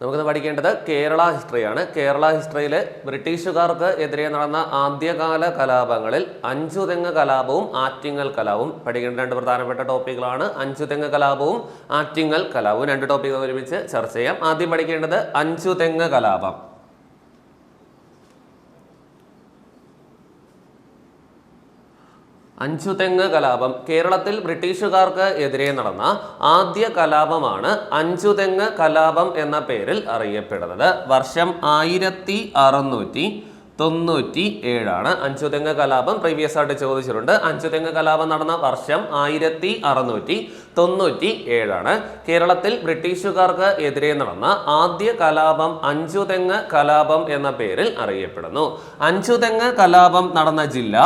നമുക്കിന്ന് പഠിക്കേണ്ടത് കേരള ഹിസ്റ്ററിയാണ്. കേരള ഹിസ്റ്ററിയിൽ ബ്രിട്ടീഷുകാർക്ക് എതിരെ നടന്ന ആദ്യകാല കലാപങ്ങളിൽ അഞ്ചുതെങ്ങ് കലാപവും ആറ്റിങ്ങൽ കലാപവും പഠിക്കേണ്ട രണ്ട് പ്രധാനപ്പെട്ട ടോപ്പിക്കുകളാണ്. അഞ്ചുതെങ്ങ് കലാപവും ആറ്റിങ്ങൽ കലാപവും രണ്ട് ടോപ്പിക്കുകൾ ഒരുമിച്ച് ചർച്ച ചെയ്യാം. ആദ്യം പഠിക്കേണ്ടത് അഞ്ചുതെങ്ങ് കലാപം. അഞ്ചുതെങ്ങ് കലാപം കേരളത്തിൽ ബ്രിട്ടീഷുകാർക്ക് എതിരെ നടന്ന ആദ്യ കലാപമാണ് അഞ്ചുതെങ്ങ് കലാപം എന്ന പേരിൽ അറിയപ്പെടുന്നത്. വർഷം 1697 അഞ്ചുതെങ്ങ് കലാപം പ്രീവിയസ് ആയിട്ട് ചോദിച്ചിട്ടുണ്ട്. അഞ്ചുതെങ്ങ് കലാപം നടന്ന വർഷം 1697. കേരളത്തിൽ ബ്രിട്ടീഷുകാർക്ക് എതിരെ നടന്ന ആദ്യ കലാപം അഞ്ചുതെങ്ങ് കലാപം എന്ന പേരിൽ അറിയപ്പെടുന്നു. അഞ്ചുതെങ്ങ് കലാപം നടന്ന ജില്ല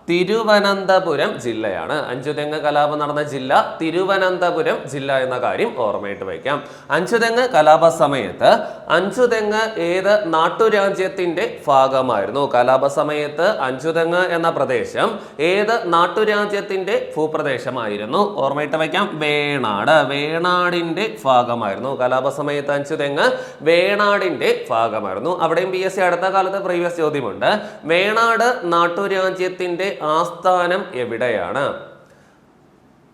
തിരുവനന്തപുരം ജില്ലയാണ്. അഞ്ചുതെങ്ങ് കലാപം നടന്ന ജില്ല തിരുവനന്തപുരം ജില്ല എന്ന കാര്യം ഓർമ്മയിട്ട് വയ്ക്കാം. അഞ്ചുതെങ്ങ് കലാപ സമയത്ത് അഞ്ചുതെങ്ങ് ഏത് നാട്ടുരാജ്യത്തിന്റെ ഭാഗമായിരുന്നു? കലാപ സമയത്ത് അഞ്ചുതെങ്ങ് എന്ന പ്രദേശം ഏത് നാട്ടുരാജ്യത്തിന്റെ ഭൂപ്രദേശമായിരുന്നു? ഓർമ്മയിട്ട് വയ്ക്കാം, വേണാട്. വേണാടിന്റെ ഭാഗമായിരുന്നു. കലാപ സമയത്ത് അഞ്ചുതെങ്ങ് വേണാടിന്റെ ഭാഗമായിരുന്നു. അവിടെയും PSC അടുത്ത കാലത്ത് പ്രീവിയസ് ചോദ്യമുണ്ട്. വേണാട് നാട്ടുരാജ്യത്തിന്റെ ആസ്ഥാനം എവിടെയാണ്?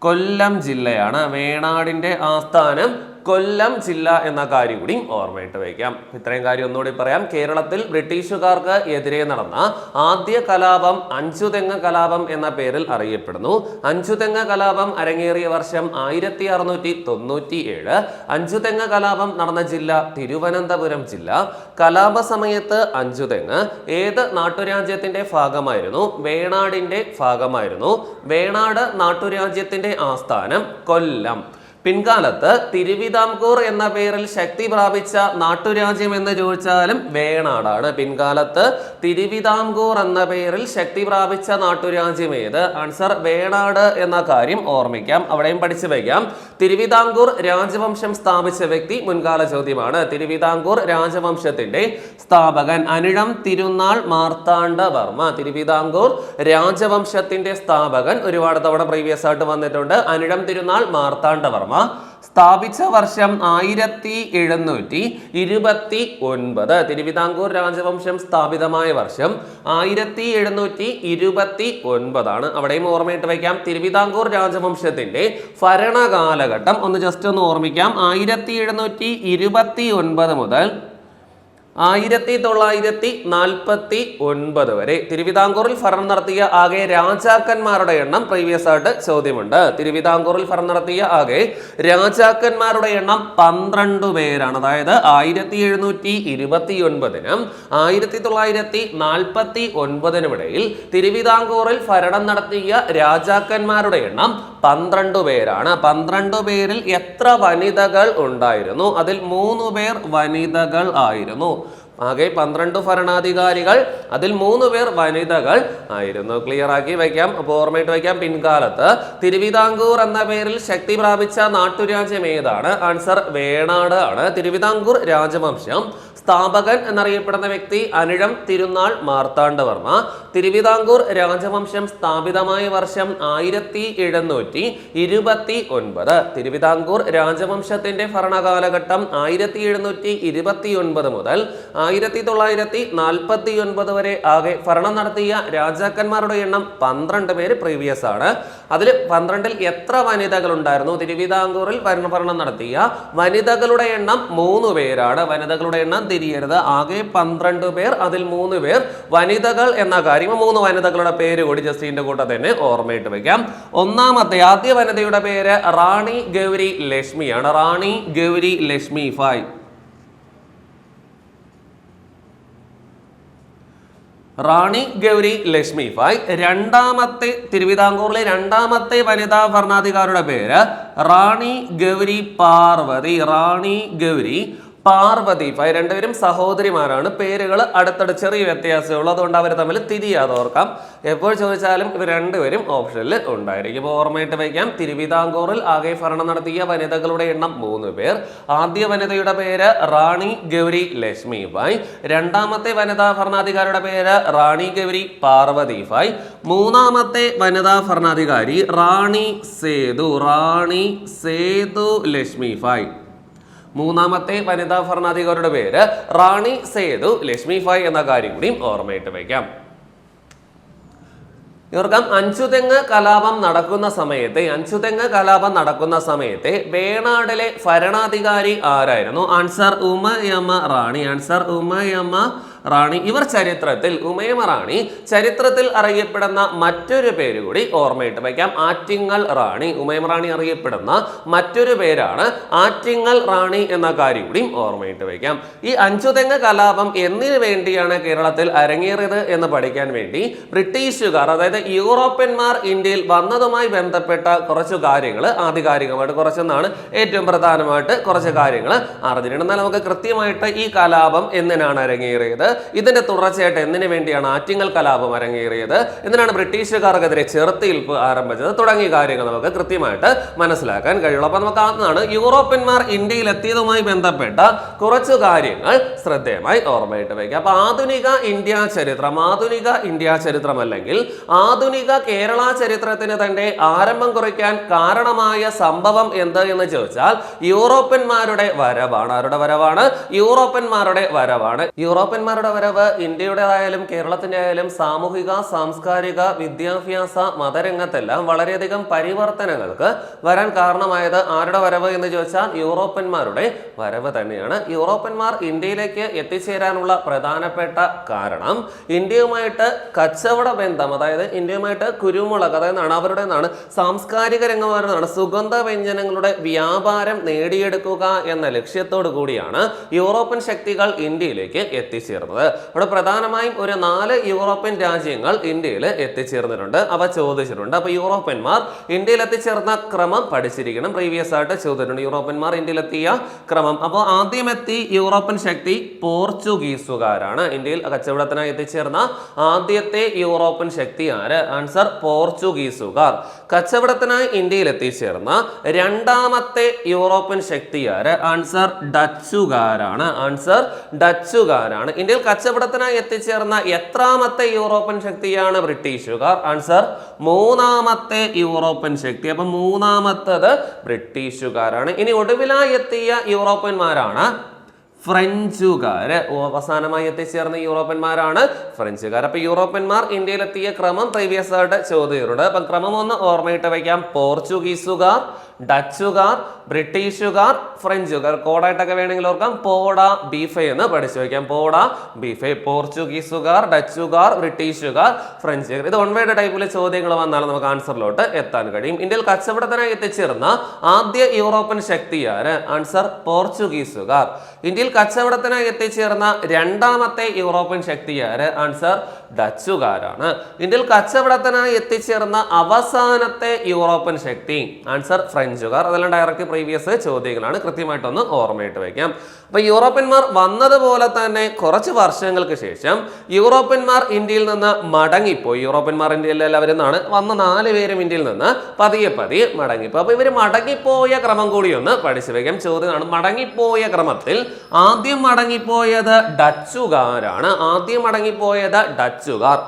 കൊല്ലം ജില്ലയാണ്. വേണാടിന്റെ ആസ്ഥാനം കൊല്ലം ജില്ല എന്ന കാര്യം കൂടി ഓർമ്മയിട്ട് വയ്ക്കാം. ഇത്രയും കാര്യം ഒന്നുകൂടി പറയാം. കേരളത്തിൽ ബ്രിട്ടീഷുകാർക്ക് എതിരെ നടന്ന ആദ്യ കലാപം അഞ്ചുതെങ്ങ് കലാപം എന്ന പേരിൽ അറിയപ്പെടുന്നു. അഞ്ചുതെങ്ങ് കലാപം അരങ്ങേറിയ വർഷം 1697. അഞ്ചുതെങ്ങ് കലാപം നടന്ന ജില്ല തിരുവനന്തപുരം ജില്ല. കലാപ സമയത്ത് അഞ്ചുതെങ്ങ് ഏത് നാട്ടുരാജ്യത്തിന്റെ ഭാഗമായിരുന്നു? വേണാടിന്റെ ഭാഗമായിരുന്നു. വേണാട് നാട്ടുരാജ്യത്തിന്റെ ആസ്ഥാനം കൊല്ലം. പിൻകാലത്ത് തിരുവിതാംകൂർ എന്ന പേരിൽ ശക്തി പ്രാപിച്ച നാട്ടുരാജ്യം എന്ന് ചോദിച്ചാലും വേണാടാണ്. പിൻകാലത്ത് തിരുവിതാംകൂർ എന്ന പേരിൽ ശക്തി പ്രാപിച്ച നാട്ടുരാജ്യം ഏത്? ആൻസർ വേണാട് എന്ന കാര്യം ഓർമ്മിക്കാം. അവിടെയും പഠിച്ചു വയ്ക്കാം. തിരുവിതാംകൂർ രാജവംശം സ്ഥാപിച്ച വ്യക്തി മുൻകാല ചോദ്യമാണ്. തിരുവിതാംകൂർ രാജവംശത്തിന്റെ സ്ഥാപകൻ അനിഴം തിരുനാൾ മാർത്താണ്ഡവർമ്മ. തിരുവിതാംകൂർ രാജവംശത്തിന്റെ സ്ഥാപകൻ ഒരുപാട് തവണ പ്രീവിയസ് ആയിട്ട് വന്നിട്ടുണ്ട്. അനിഴം തിരുനാൾ മാർത്താണ്ഡവർമ്മ. സ്ഥാപിച്ച വർഷം 1729. തിരുവിതാംകൂർ രാജവംശം സ്ഥാപിതമായ വർഷം 1729. അവിടെയും ഓർമ്മയിട്ട് വയ്ക്കാം. തിരുവിതാംകൂർ രാജവംശത്തിന്റെ ഭരണകാലഘട്ടം ഒന്ന് ജസ്റ്റ് ഒന്ന് ഓർമ്മിക്കാം. 1729 മുതൽ 1949 വരെ തിരുവിതാംകൂറിൽ ഭരണം നടത്തിയ ആകെ രാജാക്കന്മാരുടെ എണ്ണം പ്രീവിയസ് ആയിട്ട് ചോദ്യമുണ്ട്. തിരുവിതാംകൂറിൽ ഭരണം നടത്തിയ ആകെ രാജാക്കന്മാരുടെ എണ്ണം 12 പേരാണ്. അതായത് 1729-നും 1949-നും ഇടയിൽ തിരുവിതാംകൂറിൽ ഭരണം നടത്തിയ രാജാക്കന്മാരുടെ എണ്ണം 12 പേരാണ്. 12 പേരിൽ എത്ര വനിതകൾ ഉണ്ടായിരുന്നു? അതിൽ 3 പേർ വനിതകൾ ആയിരുന്നു. ആകെ 12 ഭരണാധികാരികൾ, അതിൽ 3 പേർ വനിതകൾ ആയിരുന്നു. ക്ലിയർ ആക്കി വയ്ക്കാം. അപ്പോൾ ഓർമ്മയിട്ട് വയ്ക്കാം. പിൻകാലത്ത് തിരുവിതാംകൂർ എന്ന പേരിൽ ശക്തി പ്രാപിച്ച നാട്ടുരാജ്യം ഏതാണ്? ആൻസർ വേണാട് ആണ്. തിരുവിതാംകൂർ രാജവംശം സ്ഥാപകൻ എന്നറിയപ്പെടുന്ന വ്യക്തി അനിഴം തിരുനാൾ മാർത്താണ്ഡവർമ്മ. തിരുവിതാംകൂർ രാജവംശം സ്ഥാപിതമായ വർഷം 1729. തിരുവിതാംകൂർ രാജവംശത്തിന്റെ ഭരണകാലഘട്ടം 1729 മുതൽ 1949 വരെ ആകെ ഭരണം നടത്തിയ രാജാക്കന്മാരുടെ എണ്ണം 12 പേര് പ്രീവിയസ് ആണ്. അതിൽ 12-ൽ എത്ര വനിതകൾ ഉണ്ടായിരുന്നു? തിരുവിതാംകൂറിൽ ഭരണം നടത്തിയ വനിതകളുടെ എണ്ണം 3 പേരാണ്. വനിതകളുടെ എണ്ണം തിരിയരുത്. ആകെ 12 പേർ, അതിൽ 3 പേർ വനിതകൾ എന്ന കാര്യം 3 വനിതകളുടെ പേര് കൂടി ജസ്റ്റിന്റെ കൂട്ടം തന്നെ ഓർമ്മയിട്ട് വയ്ക്കാം. ഒന്നാമത്തെ ആദ്യ വനിതയുടെ പേര് റാണി ഗൗരി ലക്ഷ്മിയാണ്. റാണി ഗൗരി ലക്ഷ്മി ഭായ്. റാണി ഗൗരി ലക്ഷ്മി ഭായ്. രണ്ടാമത്തെ തിരുവിതാംകൂറിലെ രണ്ടാമത്തെ വനിതാ ഭരണാധികാരിയുടെ പേര് റാണി ഗൗരി പാർവതി. റാണി ഗൗരി പാർവതി ഭായ്. രണ്ടുപേരും സഹോദരിമാരാണ്. പേരുകൾ അടുത്തടുത്ത് ചെറിയ വ്യത്യാസമുള്ളൂ. അതുകൊണ്ട് അവർ തമ്മിൽ തിരിയാതെ ഓർക്കാം. എപ്പോൾ ചോദിച്ചാലും ഇവർ രണ്ടുപേരും ഓപ്ഷനിൽ ഉണ്ടായിരിക്കും. ഇപ്പോൾ ഓർമ്മയിട്ട് വയ്ക്കാം. തിരുവിതാംകൂറിൽ ആകെ ഭരണം നടത്തിയ വനിതകളുടെ എണ്ണം 3 പേർ. ആദ്യ വനിതയുടെ പേര് റാണി ഗൗരി ലക്ഷ്മി ഭായ്. രണ്ടാമത്തെ വനിതാ ഭരണാധികാരിയുടെ പേര് റാണി ഗൗരി പാർവതി ഭായ്. മൂന്നാമത്തെ വനിതാ ഭരണാധികാരി റാണി സേതു. റാണി സേതു ലക്ഷ്മി ഭായ്. മൂന്നാമത്തെ വനിതാ ഭരണാധികാരിയുടെ പേര് റാണി സേതു ലക്ഷ്മിഭായ് എന്ന കാര്യം കൂടി ഓർമ്മയിട്ട് വയ്ക്കാം. ഇവർക്കും അഞ്ചുതെങ്ങ് കലാപം നടക്കുന്ന സമയത്തെ വേണാടിലെ ഭരണാധികാരി ആരായിരുന്നു? ആൻസർ ഉമയമ്മ റാണി. ഇവർ ഉമയമ്മ റാണി ചരിത്രത്തിൽ അറിയപ്പെടുന്ന മറ്റൊരു പേര് കൂടി ഓർമ്മയിട്ട് വയ്ക്കാം, ആറ്റിങ്ങൽ റാണി. ഉമയമ്മ റാണി അറിയപ്പെടുന്ന മറ്റൊരു പേരാണ് ആറ്റിങ്ങൽ റാണി എന്ന കാര്യം കൂടി ഓർമ്മയിട്ട് വയ്ക്കാം. ഈ അഞ്ചുതെങ്ങ് കലാപം എന്തിനു വേണ്ടിയാണ് കേരളത്തിൽ അരങ്ങേറിയത് എന്ന് പഠിക്കാൻ വേണ്ടി ബ്രിട്ടീഷുകാർ, അതായത് യൂറോപ്യന്മാർ ഇന്ത്യയിൽ വന്നതുമായി ബന്ധപ്പെട്ട കുറച്ചു കാര്യങ്ങൾ ആധികാരികമായിട്ട് കുറച്ചെന്നാണ് ഏറ്റവും പ്രധാനമായിട്ട് കുറച്ച് കാര്യങ്ങൾ അറിഞ്ഞിട്ടുണ്ട്. എന്നാൽ നമുക്ക് കൃത്യമായിട്ട് ഈ കലാപം എന്തിനാണ് അരങ്ങേറിയത്, ഇതിന്റെ തുടർച്ചയായിട്ട് എന്തിനു വേണ്ടിയാണ് ആറ്റിങ്ങൽ കലാപം അരങ്ങേറിയത്, എന്തിനാണ് ബ്രിട്ടീഷുകാർക്കെതിരെ ചെറുത്തുനിൽപ്പ് ആരംഭിച്ചത് തുടങ്ങിയ കാര്യങ്ങൾ നമുക്ക് കൃത്യമായിട്ട് മനസ്സിലാക്കാൻ കഴിയുള്ളൂ. അപ്പൊ നമുക്ക് അതാണ് യൂറോപ്യന്മാർ ഇന്ത്യയിൽ എത്തിയതുമായി ബന്ധപ്പെട്ട കുറച്ചു കാര്യങ്ങൾ ശ്രദ്ധേയമായി ഓർമ്മയിട്ട് വയ്ക്കുക. അപ്പൊ ആധുനിക ഇന്ത്യ ചരിത്രം അല്ലെങ്കിൽ ആധുനിക കേരള ചരിത്രത്തിന് തന്നെ ആരംഭം കുറിക്കാൻ കാരണമായ സംഭവം എന്ത് എന്ന് ചോദിച്ചാൽ യൂറോപ്യന്മാരുടെ വരവാണ്. ആരുടെ വരവാണ്? യൂറോപ്യന്മാരുടെ വരവ് ഇന്ത്യയുടേതായാലും കേരളത്തിന്റെ ആയാലും സാമൂഹിക, സാംസ്കാരിക, വിദ്യാഭ്യാസ, മതരംഗത്തെല്ലാം വളരെയധികം പരിവർത്തനങ്ങൾക്ക് വരാൻ കാരണമായത് ആരുടെ വരവ് എന്ന് ചോദിച്ചാൽ യൂറോപ്യന്മാരുടെ വരവ് തന്നെയാണ്. യൂറോപ്യന്മാർ ഇന്ത്യയിലേക്ക് എത്തിച്ചേരാനുള്ള പ്രധാനപ്പെട്ട കാരണം ഇന്ത്യയുമായിട്ട് കച്ചവട ബന്ധം, അതായത് ഇന്ത്യയുമായിട്ട് കുരുമുളക്, അതായത് അവരുടെ സാംസ്കാരിക രംഗമായിരുന്നാണ് സുഗന്ധ വ്യഞ്ജനങ്ങളുടെ വ്യാപാരം നേടിയെടുക്കുക എന്ന ലക്ഷ്യത്തോടു കൂടിയാണ് യൂറോപ്യൻ ശക്തികൾ ഇന്ത്യയിലേക്ക് എത്തിച്ചേർന്നത്. ഇവിടെ പ്രധാനമായും ഒരു 4 യൂറോപ്യൻ രാജ്യങ്ങൾ ഇന്ത്യയിൽ എത്തിച്ചേർന്നിട്ടുണ്ട്. അവ ചോദിച്ചിട്ടുണ്ട്. അപ്പൊ യൂറോപ്യന്മാർ ഇന്ത്യയിൽ എത്തിച്ചേർന്ന ക്രമം പഠിച്ചിരിക്കണം. പ്രീവിയസ് ആയിട്ട് ചോദിച്ചിട്ടുണ്ട് യൂറോപ്യന്മാർ ഇന്ത്യയിൽ എത്തിയ ക്രമം. അപ്പോൾ ആദ്യം എത്തി യൂറോപ്യൻ ശക്തി പോർച്ചുഗീസുകാരാണ്. ഇന്ത്യയിൽ കച്ചവടത്തിനായി എത്തിച്ചേർന്ന ആദ്യത്തെ യൂറോപ്യൻ ശക്തി ആര്? ആൻസർ പോർച്ചുഗീസുകാർ. കച്ചവടത്തിനായി ഇന്ത്യയിൽ എത്തിച്ചേർന്ന രണ്ടാമത്തെ യൂറോപ്യൻ ശക്തി ആര്? ആൻസർ ഡച്ചുകാരാണ്. ഇന്ത്യയിൽ കച്ചവടത്തിനായി എത്തിച്ചേർന്ന എത്രാമത്തെ യൂറോപ്യൻ ശക്തിയാണ്? ബ്രിട്ടീഷുകാർ. ആൻസർ മൂന്നാമത്തെ യൂറോപ്യൻ ശക്തി. അപ്പൊ മൂന്നാമത്തത് ബ്രിട്ടീഷുകാരാണ്. ഇനി ഒടുവിലായി എത്തിയ യൂറോപ്യന്മാരാണ് ഫ്രഞ്ചുകാർ. അവസാനമായി എത്തിച്ചേർന്ന യൂറോപ്യന്മാരാണ് ഫ്രഞ്ചുകാർ. അപ്പൊ യൂറോപ്യന്മാർ ഇന്ത്യയിലെത്തിയ ക്രമം പ്രീവിയസ് ആയിട്ട് ചോദ്യമുണ്ട്. അപ്പൊ ക്രമം ഒന്ന് ഓർമ്മയിട്ട് വയ്ക്കാം. പോർച്ചുഗീസുകാർ, ഡച്ചുകാർ, ബ്രിട്ടീഷുകാർ, ഫ്രഞ്ചുകാർ. കോഡായിട്ടൊക്കെ വേണമെങ്കിൽ ഓർക്കാം. പോഡ ബീഫെ എന്ന് പഠിച്ചു വയ്ക്കാം. പോഡ ബീഫെ. പോർച്ചുഗീസുകാർ, ഡച്ചുകാർ, ബ്രിട്ടീഷുകാർ, ഫ്രഞ്ചുകാർ. ഇത് വൺ വേയുടെ ടൈപ്പിൽ ചോദ്യങ്ങൾ വന്നാൽ നമുക്ക് ആൻസറിലോട്ട് എത്താൻ കഴിയും. ഇന്ത്യയിൽ കച്ചവടത്തിനായി എത്തിച്ചേർന്ന ആദ്യ യൂറോപ്യൻ ശക്തിയാര്? ആൻസർ പോർച്ചുഗീസുകാർ. ഇന്ത്യയിൽ കച്ചവടത്തിനായി എത്തിച്ചേർന്ന രണ്ടാമത്തെ യൂറോപ്യൻ ശക്തിയാര്? ആൻസർ ഡച്ചുകാരാണ്. ഇന്ത്യയിൽ കച്ചവടത്തിനായി എത്തിച്ചേർന്ന അവസാനത്തെ യൂറോപ്യൻ ശക്തി? ആൻസർ ഫ്രഞ്ചുകാർ. അതെല്ലാം ഡയറക്റ്റ് പ്രീവിയസ് ചോദ്യങ്ങളാണ്, കൃത്യമായിട്ടൊന്ന് ഓർമ്മയിട്ട് വയ്ക്കാം. അപ്പൊ യൂറോപ്യന്മാർ വന്നതുപോലെ തന്നെ കുറച്ച് വർഷങ്ങൾക്ക് ശേഷം യൂറോപ്യന്മാർ ഇന്ത്യയിൽ നിന്ന് മടങ്ങിപ്പോയി. യൂറോപ്യന്മാർ ഇന്ത്യയിൽ എല്ലാവരും വന്ന 4 പേരും ഇന്ത്യയിൽ നിന്ന് പതിയെ മടങ്ങിപ്പോയി. അപ്പൊ ഇവർ മടങ്ങിപ്പോയ ക്രമം കൂടി ഒന്ന് പഠിച്ചു വയ്ക്കാം. ചോദ്യമാണ് മടങ്ങിപ്പോയ ക്രമത്തിൽ ആദ്യം മടങ്ങിപ്പോയത് ഡച്ചുകാരാണ്.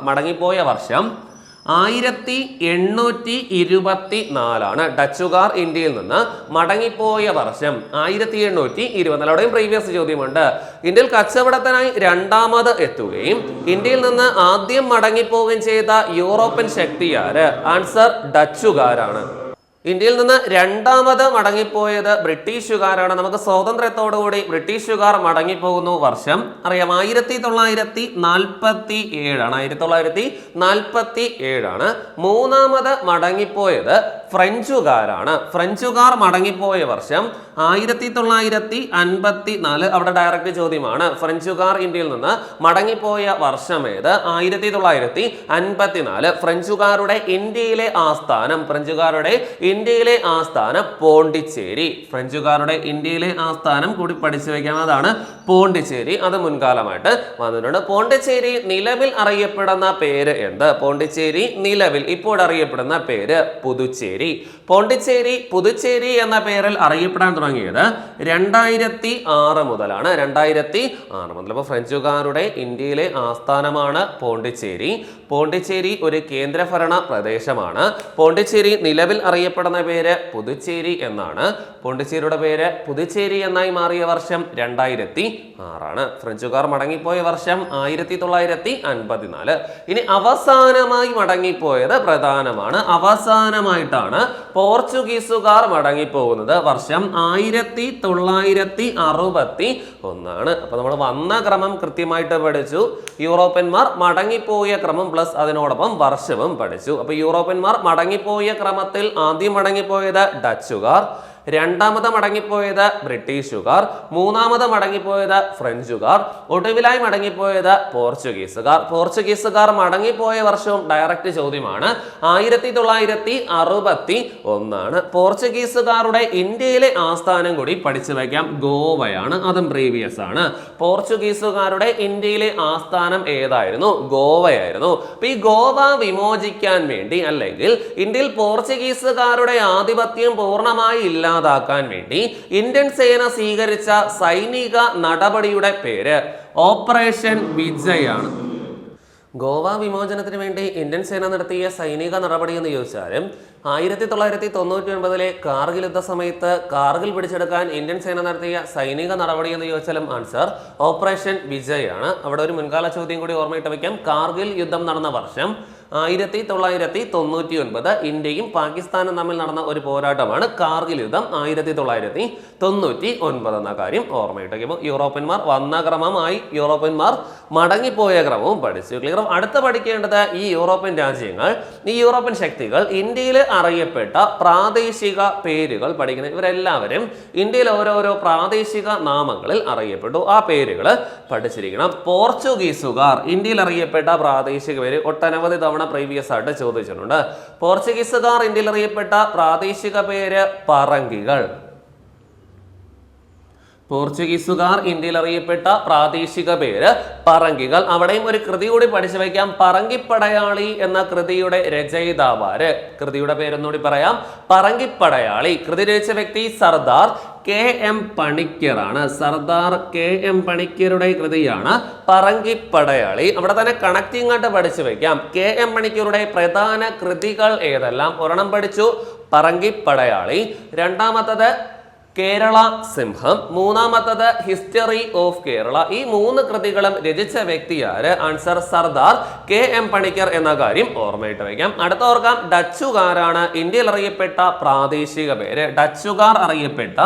മടങ്ങിപ്പോയ വർഷം 1824. ഡച്ചുകാർ ഇന്ത്യയിൽ നിന്ന് മടങ്ങിപ്പോയ വർഷം 1824. അവിടെയും പ്രീവിയസ് ചോദ്യമുണ്ട്. ഇന്ത്യയിൽ കച്ചവടത്തിനായി രണ്ടാമത് എത്തുകയും ഇന്ത്യയിൽ നിന്ന് ആദ്യം മടങ്ങിപ്പോവുകയും ചെയ്ത യൂറോപ്യൻ ശക്തിയാര്? ആൻസർ ഡച്ചുകാരാണ്. ഇന്ത്യയിൽ നിന്ന് രണ്ടാമത് മടങ്ങിപ്പോയത് ബ്രിട്ടീഷുകാരാണ്. നമുക്ക് സ്വാതന്ത്ര്യത്തോടുകൂടി ബ്രിട്ടീഷുകാർ മടങ്ങിപ്പോകുന്നു വർഷം അറിയാം, 1947. മൂന്നാമത് മടങ്ങിപ്പോയത് ഫ്രഞ്ചുകാരാണ്. ഫ്രഞ്ചുകാർ മടങ്ങിപ്പോയ വർഷം 1954. അവിടെ ഡയറക്റ്റ് ചോദ്യമാണ്. ഫ്രഞ്ചുകാർ ഇന്ത്യയിൽ നിന്ന് മടങ്ങിപ്പോയ വർഷം ഏത്? 1954. ഫ്രഞ്ചുകാരുടെ ഇന്ത്യയിലെ ആസ്ഥാനം പോണ്ടിച്ചേരി. ഫ്രഞ്ചുകാരുടെ ഇന്ത്യയിലെ ആസ്ഥാനം കൂടി പഠിച്ചു വയ്ക്കാം. അതാണ് പോണ്ടിച്ചേരി. അത് മുൻകാലമായിട്ട് വന്നിട്ടുണ്ട്. പോണ്ടിച്ചേരി നിലവിൽ അറിയപ്പെടുന്ന പേര് എന്ത്? പോണ്ടിച്ചേരി നിലവിൽ ഇപ്പോൾ അറിയപ്പെടുന്ന പേര് പുതുച്ചേരി. പോണ്ടിച്ചേരി പുതുച്ചേരി എന്ന പേരിൽ അറിയപ്പെടാൻ തുടങ്ങിയത് 2006 മുതലാണ്. 2006 മുതൽ. അപ്പോൾ ഫ്രഞ്ചുകാരുടെ ഇന്ത്യയിലെ ആസ്ഥാനമാണ് പോണ്ടിച്ചേരി. പോണ്ടിച്ചേരി ഒരു കേന്ദ്രഭരണ പ്രദേശമാണ്. പോണ്ടിച്ചേരി നിലവിൽ അറിയപ്പെടുന്ന പേര് പുതുച്ചേരി എന്നാണ്. പോണ്ടിച്ചേരിയുടെ പേര് പുതുച്ചേരി എന്നായി മാറിയ വർഷം 2006. ഫ്രഞ്ചുകാർ മടങ്ങിപ്പോയ വർഷം 1954. ഇനി അവസാനമായി മടങ്ങിപ്പോയത് പ്രധാനമാണ്. അവസാനമായിട്ടാണ് പോർച്ചുഗീസുകാർ മടങ്ങിപ്പോകുന്നത്. വർഷം 1961. അപ്പൊ നമ്മൾ വന്ന ക്രമം കൃത്യമായിട്ട് പഠിച്ചു. യൂറോപ്യന്മാർ മടങ്ങിപ്പോയ ക്രമം പ്ലസ് അതിനോടൊപ്പം വർഷവും പഠിച്ചു. അപ്പൊ യൂറോപ്യന്മാർ മടങ്ങിപ്പോയ ക്രമത്തിൽ ആദ്യം മടങ്ങിപ്പോയത് ഡച്ചുകാർ, രണ്ടാമത് മടങ്ങിപ്പോയത് ബ്രിട്ടീഷുകാർ, മൂന്നാമത് മടങ്ങിപ്പോയത് ഫ്രഞ്ചുകാർ, ഒടുവിലായി മടങ്ങിപ്പോയത് പോർച്ചുഗീസുകാർ. പോർച്ചുഗീസുകാർ മടങ്ങിപ്പോയ വർഷവും ഡയറക്റ്റ് ചോദ്യമാണ്. 1961. പോർച്ചുഗീസുകാരുടെ ഇന്ത്യയിലെ ആസ്ഥാനം കൂടി പഠിച്ചു വയ്ക്കാം. ഗോവയാണ്. അതും പ്രീവിയസ് ആണ്. പോർച്ചുഗീസുകാരുടെ ഇന്ത്യയിലെ ആസ്ഥാനം ഏതായിരുന്നു? ഗോവയായിരുന്നു. അപ്പൊ ഈ ഗോവ വിമോചിക്കാൻ വേണ്ടി അല്ലെങ്കിൽ ഇന്ത്യയിൽ പോർച്ചുഗീസുകാരുടെ ആധിപത്യം പൂർണ്ണമായി ഇല്ലാതാക്കാൻ വേണ്ടി ഇന്ത്യൻ സേന സ്വീകരിച്ച സൈനിക നടപടിയുടെ പേര് ഓപ്പറേഷൻ വിജയ് ആണ്. ഗോവ വിമോചനത്തിന് വേണ്ടി ഇന്ത്യൻ സേന നടത്തിയ സൈനിക നടപടി എന്ന് ചോദിച്ചാലും 1999 കാർഗിൽ യുദ്ധ സമയത്ത് കാർഗിൽ പിടിച്ചെടുക്കാൻ ഇന്ത്യൻ സേന നടത്തിയ സൈനിക നടപടി എന്ന് ചോദിച്ചാലും ആൻസർ ഓപ്പറേഷൻ വിജയ് ആണ്. അവിടെ ഒരു മുൻകാല ചോദ്യം കൂടി ഓർമ്മയിട്ട് വയ്ക്കാം. കാർഗിൽ യുദ്ധം നടന്ന വർഷം 1999. ഇന്ത്യയും പാകിസ്ഥാനും തമ്മിൽ നടന്ന ഒരു പോരാട്ടമാണ് കാർഗിൽ യുദ്ധം 1999 എന്ന കാര്യം ഓർമ്മയിട്ട് വയ്ക്കുമ്പോൾ യൂറോപ്യന്മാർ വന്ന ക്രമമായി യൂറോപ്യന്മാർ മടങ്ങിപ്പോയ ക്രമവും പഠിച്ചു. ക്ലിയർ. അടുത്ത പഠിക്കേണ്ടത് ഈ യൂറോപ്യൻ രാജ്യങ്ങൾ, ഈ യൂറോപ്യൻ ശക്തികൾ ഇന്ത്യയിൽ അറിയപ്പെട്ട പ്രാദേശിക പേരുകൾ പഠിക്കുന്നത്. ഇവരെല്ലാവരും ഇന്ത്യയിൽ ഓരോരോ പ്രാദേശിക നാമങ്ങളിൽ അറിയപ്പെട്ടു. ആ പേരുകൾ പഠിച്ചിരിക്കണം. പോർച്ചുഗീസുകാർ ഇന്ത്യയിൽ അറിയപ്പെട്ട പ്രാദേശിക പേര് ഒട്ടനവധി തവണ പ്രീവിയസ് ആയിട്ട് ചോദിച്ചിട്ടുണ്ട്. പോർച്ചുഗീസുകാർ ഇന്ത്യയിൽ അറിയപ്പെട്ട പ്രാദേശിക പേര് പറങ്കികൾ. പോർച്ചുഗീസുകാർ ഇന്ത്യയിൽ അറിയപ്പെട്ട പ്രാദേശിക പേര് പറങ്കികൾ. അവിടെയും ഒരു കൃതി കൂടി പഠിച്ചു വയ്ക്കാം. പറങ്കിപ്പടയാളി എന്ന കൃതിയുടെ രചയിതാവാര്? കൃതിയുടെ പേരൊന്നുകൂടി പറയാം. പറങ്കിപ്പടയാളി. കൃതി രചിച്ച വ്യക്തി സർദാർ KM പണിക്കറാണ്. സർദാർ KM പണിക്കരുടെ കൃതിയാണ് പറങ്കിപ്പടയാളി. അവിടെ തന്നെ കണക്റ്റിംഗ് ആയിട്ട് പഠിച്ചു വയ്ക്കാം. KM പണിക്കരുടെ പ്രധാന കൃതികൾ ഏതെല്ലാം? ഒരെണ്ണം പഠിച്ചു, പറങ്കിപ്പടയാളി. രണ്ടാമത്തത് കേരള സിംഹം. മൂന്നാമത്തത് ഹിസ്റ്ററി ഓഫ് കേരള. ഈ 3 കൃതികളും രചിച്ച വ്യക്തിയാര്? ആൻസർ സർദാർ KM പണിക്കർ എന്ന കാര്യം ഓർമ്മയിട്ട് വയ്ക്കാം. അടുത്ത ഓർക്കാം, ഡച്ചുകാരാണ് ഇന്ത്യയിൽ അറിയപ്പെട്ട പ്രാദേശിക പേര്. ഡച്ചുകാർ അറിയപ്പെട്ട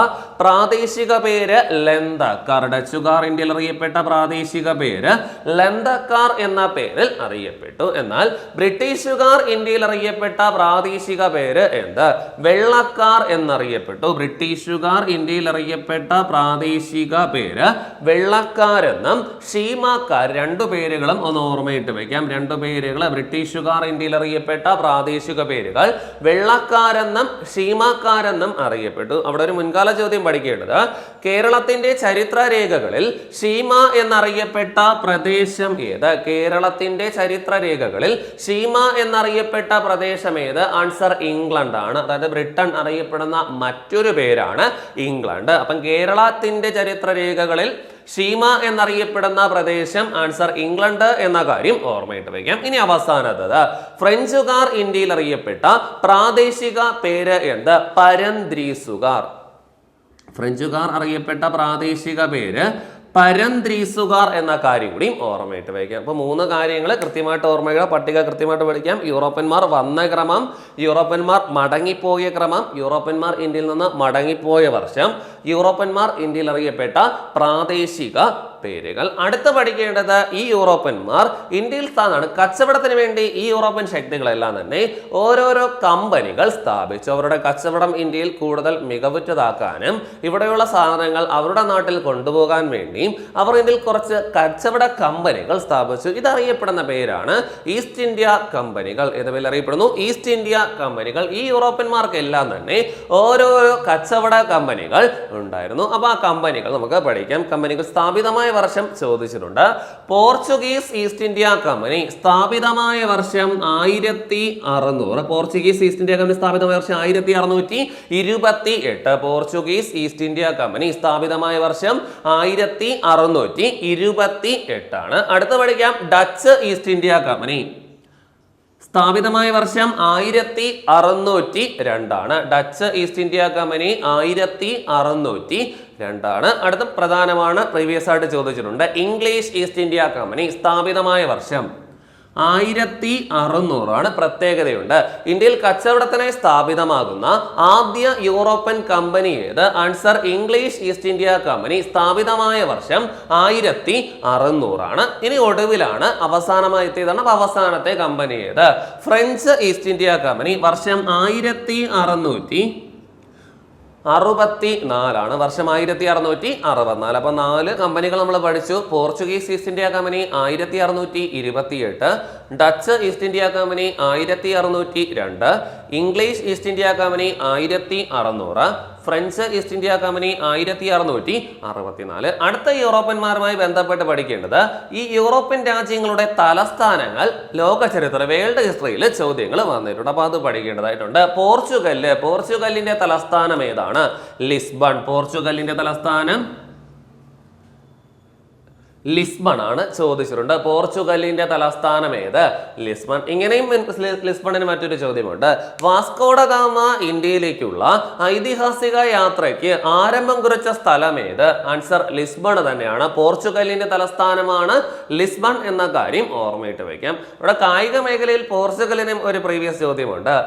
പ്രാദേശിക പേര് ലന്തക്കാർ. ഡച്ചുകാർ ഇന്ത്യയിൽ അറിയപ്പെട്ട പ്രാദേശിക പേര് ലന്തക്കാർ എന്ന പേരിൽ അറിയപ്പെട്ടു. എന്നാൽ ബ്രിട്ടീഷുകാർ ഇന്ത്യയിൽ അറിയപ്പെട്ട പ്രാദേശിക പേര് എന്ത്? വെള്ളക്കാർ എന്നറിയപ്പെട്ടു. ബ്രിട്ടീഷുകാർ ഇന്ത്യയിൽ അറിയപ്പെട്ട പ്രാദേശിക പേര് വെള്ളക്കാരെന്നും ഷീമാക്കാർ. 2 പേരുകളും ഒന്ന് ഓർമ്മയിട്ട് വയ്ക്കാം. 2 പേരുകൾ ബ്രിട്ടീഷുകാർ ഇന്ത്യയിൽ അറിയപ്പെട്ട പ്രാദേശിക പേരുകൾ വെള്ളക്കാരെന്നും ഷീമാക്കാരെന്നും അറിയപ്പെട്ടു. അവിടെ ഒരു മുൻകാല ചോദ്യം പഠിക്കേണ്ടത്, കേരളത്തിന്റെ ചരിത്ര രേഖകളിൽ ഷീമ എന്നറിയപ്പെട്ട പ്രദേശം ഏത്? കേരളത്തിന്റെ ചരിത്ര രേഖകളിൽ ഷീമ എന്നറിയപ്പെട്ട പ്രദേശം ഏത്? ആൻസർ ഇംഗ്ലണ്ട് ആണ്. അതായത് ബ്രിട്ടൻ അറിയപ്പെടുന്ന മറ്റൊരു പേരാണ് ഇംഗ്ലണ്ട്. അപ്പം കേരളത്തിന്റെ ചരിത്ര രേഖകളിൽ ഷീമ എന്നറിയപ്പെടുന്ന പ്രദേശം ആൻസർ ഇംഗ്ലണ്ട് എന്ന കാര്യം ഓർമ്മയിട്ട് വയ്ക്കാം. ഇനി അവസാനത്തത്, ഫ്രഞ്ചുകാർ ഇന്ത്യയിൽ അറിയപ്പെട്ട പ്രാദേശിക പേര് എന്ത്? പരന്ത്രീസുകാർ. ഫ്രഞ്ചുകാർ അറിയപ്പെട്ട പ്രാദേശിക പേര് പരന്ത്രീസുകാർ എന്ന കാര്യം കൂടി ഓർമ്മയിട്ട് വയ്ക്കാം. അപ്പോൾ 3 കാര്യങ്ങൾ കൃത്യമായിട്ട് ഓർമ്മയുടെ പട്ടിക കൃത്യമായിട്ട് പഠിക്കാം. യൂറോപ്യന്മാർ വന്ന ക്രമം, യൂറോപ്യന്മാർ മടങ്ങിപ്പോയ ക്രമം, യൂറോപ്യന്മാർ ഇന്ത്യയിൽ നിന്ന് മടങ്ങിപ്പോയ വർഷം, യൂറോപ്യന്മാർ ഇന്ത്യയിൽ അറിയപ്പെട്ട പ്രാദേശിക പേരുകൾ. അടുത്ത് പഠിക്കേണ്ടത്, ഈ യൂറോപ്യന്മാർ ഇന്ത്യയിൽ സ്ഥാനമാണ് കച്ചവടത്തിന് വേണ്ടി ഈ യൂറോപ്യൻ ശക്തികളെല്ലാം തന്നെ ഓരോരോ കമ്പനികൾ സ്ഥാപിച്ചു. അവരുടെ കച്ചവടം ഇന്ത്യയിൽ കൂടുതൽ മികവുറ്റതാക്കാനും ഇവിടെയുള്ള സാധനങ്ങൾ അവരുടെ നാട്ടിൽ കൊണ്ടുപോകാൻ വേണ്ടിയും അവർ ഇന്ത്യയിൽ കുറച്ച് കച്ചവട കമ്പനികൾ സ്ഥാപിച്ചു. ഇതറിയപ്പെടുന്ന പേരാണ് ഈസ്റ്റ് ഇന്ത്യ കമ്പനികൾ. ഏത് പേരിൽ അറിയപ്പെടുന്നു? ഈസ്റ്റ് ഇന്ത്യ കമ്പനികൾ. ഈ യൂറോപ്യന്മാർക്കെല്ലാം തന്നെ ഓരോരോ കച്ചവട കമ്പനികൾ ഉണ്ടായിരുന്നു. അപ്പൊ ആ കമ്പനികൾ നമുക്ക് പഠിക്കാം. കമ്പനികൾ സ്ഥാപിതമായ വർഷം ചോദിച്ചിട്ടുണ്ട്. പോർച്ചുഗീസ് ഈസ്റ്റ് ഇന്ത്യ കമ്പനി സ്ഥാപിതമായ വർഷം 1600. പോർച്ചുഗീസ് ഈസ്റ്റ് ഇന്ത്യ കമ്പനി സ്ഥാപിതമായ വർഷം 1628. പോർച്ചുഗീസ് ഈസ്റ്റ് ഇന്ത്യ കമ്പനി സ്ഥാപിതമായ വർഷം 1628 ആണ്. അടുത്ത പഠിക്കാം, ഡച്ച് ഈസ്റ്റ് ഇന്ത്യ കമ്പനി സ്ഥാപിതമായ വർഷം 1602 ഡച്ച് ഈസ്റ്റ് ഇന്ത്യ കമ്പനി 1602 അടുത്ത പ്രധാനമാണ്, പ്രീവിയസ് ആയിട്ട് ചോദിച്ചിട്ടുണ്ട്. ഇംഗ്ലീഷ് ഈസ്റ്റ് ഇന്ത്യ കമ്പനി സ്ഥാപിതമായ വർഷം 1600 പ്രത്യേകതയുണ്ട്. ഇന്ത്യയിൽ കച്ചവടത്തിനായി സ്ഥാപിതമാകുന്ന ആദ്യ യൂറോപ്യൻ കമ്പനി ഏത്? Answer English East India company സ്ഥാപിതമായ വർഷം 1600. ഇനി ഒടുവിലാണ് അവസാനമായി എത്തിയതാണ്. അവസാനത്തെ കമ്പനി ഏത്? ഫ്രഞ്ച് ഈസ്റ്റ് ഇന്ത്യ കമ്പനി വർഷം 1664 വർഷം 1664. അപ്പൊ 4 കമ്പനികൾ നമ്മൾ പഠിച്ചു. Portuguese east India company 1628, Dutch east India company 1602, English East India company 1600, French east India company 1664. അടുത്ത യൂറോപ്യന്മാരുമായി ബന്ധപ്പെട്ട് പഠിക്കേണ്ടത് ഈ യൂറോപ്യൻ രാജ്യങ്ങളുടെ തലസ്ഥാനങ്ങൾ ലോക ചരിത്ര വേൾഡ് ഹിസ്റ്ററിയിൽ ചോദ്യങ്ങൾ വന്നിട്ടുണ്ട്. അപ്പൊ അത് പഠിക്കേണ്ടതായിട്ടുണ്ട്. പോർച്ചുഗലിന്റെ തലസ്ഥാനം ഏതാണ്? ലിസ്ബൺ. പോർച്ചുഗലിന്റെ തലസ്ഥാനം ലിസ്ബൺ ആണ് ചോദിച്ചിട്ടുണ്ട്. പോർച്ചുഗലിന്റെ തലസ്ഥാനം ഏത്? ലിസ്ബൺ. ഇങ്ങനെയും ലിസ്ബണിന് മറ്റൊരു ചോദ്യമുണ്ട്. വാസ്കോഡ ഗാമ ഇന്ത്യയിലേക്കുള്ള ഐതിഹാസിക യാത്രയ്ക്ക് ആരംഭം കുറിച്ച സ്ഥലം ഏത്? ആൻസർ ലിസ്ബൺ തന്നെയാണ്. പോർച്ചുഗലിന്റെ തലസ്ഥാനമാണ് ലിസ്ബൺ എന്ന കാര്യം ഓർമ്മയിട്ട് വയ്ക്കാം. ഇവിടെ കായിക മേഖലയിൽ പോർച്ചുഗലിനും ഒരു പ്രീവിയസ് ചോദ്യമുണ്ട്.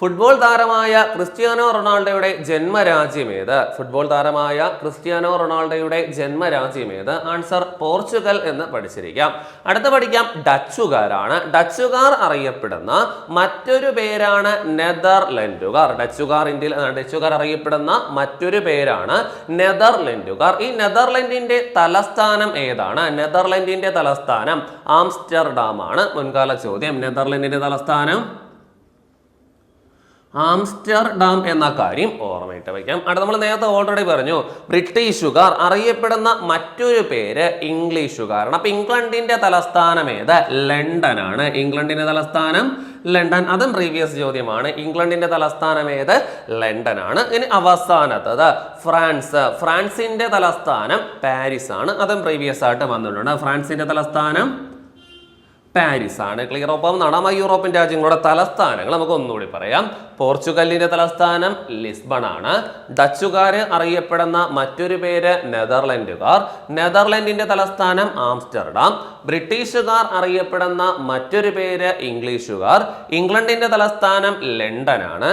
ഫുട്ബോൾ താരമായ ക്രിസ്ത്യാനോ റൊണാൾഡോയുടെ ജന്മരാജ്യം ഏത്? ഫുട്ബോൾ താരമായ ക്രിസ്ത്യാനോ റൊണാൾഡോയുടെ ജന്മരാജ്യം ഏത്? ആൻസർ പോർച്ചുഗൽ എന്ന് പഠിച്ചിരിക്കാം. അടുത്ത പഠിക്കാം, ഡച്ചുകാരാണ്. ഡച്ചുകാർ അറിയപ്പെടുന്ന മറ്റൊരു പേരാണ് നെതർലൻഡുകാർ. ഡച്ചുകാർ അറിയപ്പെടുന്ന മറ്റൊരു പേരാണ് നെതർലൻഡുകാർ. ഈ നെതർലൻഡിന്റെ തലസ്ഥാനം ഏതാണ്? നെതർലൻഡിന്റെ തലസ്ഥാനം ആംസ്റ്റർഡാം ആണ്. മുൻകാല ചോദ്യം. നെതർലൻഡിന്റെ തലസ്ഥാനം ആംസ്റ്റർഡാം എന്ന കാര്യം ഓർമ്മയിട്ട് വയ്ക്കാം. അടുത്ത നമ്മൾ നേരത്തെ ഓൾറെഡി പറഞ്ഞു, ബ്രിട്ടീഷുകാർ അറിയപ്പെടുന്ന മറ്റൊരു പേര് ഇംഗ്ലീഷുകാരാണ്. അപ്പൊ ഇംഗ്ലണ്ടിന്റെ തലസ്ഥാനം ഏത്? ലണ്ടൻ ആണ്. ഇംഗ്ലണ്ടിന്റെ തലസ്ഥാനം ലണ്ടൻ. അതും പ്രീവിയസ് ചോദ്യമാണ്. ഇംഗ്ലണ്ടിന്റെ തലസ്ഥാനം ഏത്? ലണ്ടൻ ആണ്. ഇനി അവസാനത്തത് ഫ്രാൻസ്. ഫ്രാൻസിന്റെ തലസ്ഥാനം പാരീസ് ആണ്. അതും പ്രീവിയസ് ആയിട്ട് വന്നിട്ടുണ്ട്. ഫ്രാൻസിന്റെ തലസ്ഥാനം പാരീസ് ആണ്. ക്ലിയർ. ഒപ്പം യൂറോപ്യൻ രാജ്യങ്ങളുടെ തലസ്ഥാനങ്ങൾ നമുക്ക് ഒന്നുകൂടി പറയാം. പോർച്ചുഗലിന്റെ തലസ്ഥാനം ലിസ്ബൺ ആണ്. ഡച്ചുകാര് അറിയപ്പെടുന്ന മറ്റൊരു പേര് നെതർലൻഡുകാർ. നെതർലൻഡിന്റെ തലസ്ഥാനം ആംസ്റ്റർഡാം. ബ്രിട്ടീഷുകാർ അറിയപ്പെടുന്ന മറ്റൊരു പേര് ഇംഗ്ലീഷുകാർ. ഇംഗ്ലണ്ടിന്റെ തലസ്ഥാനം ലണ്ടൻ ആണ്.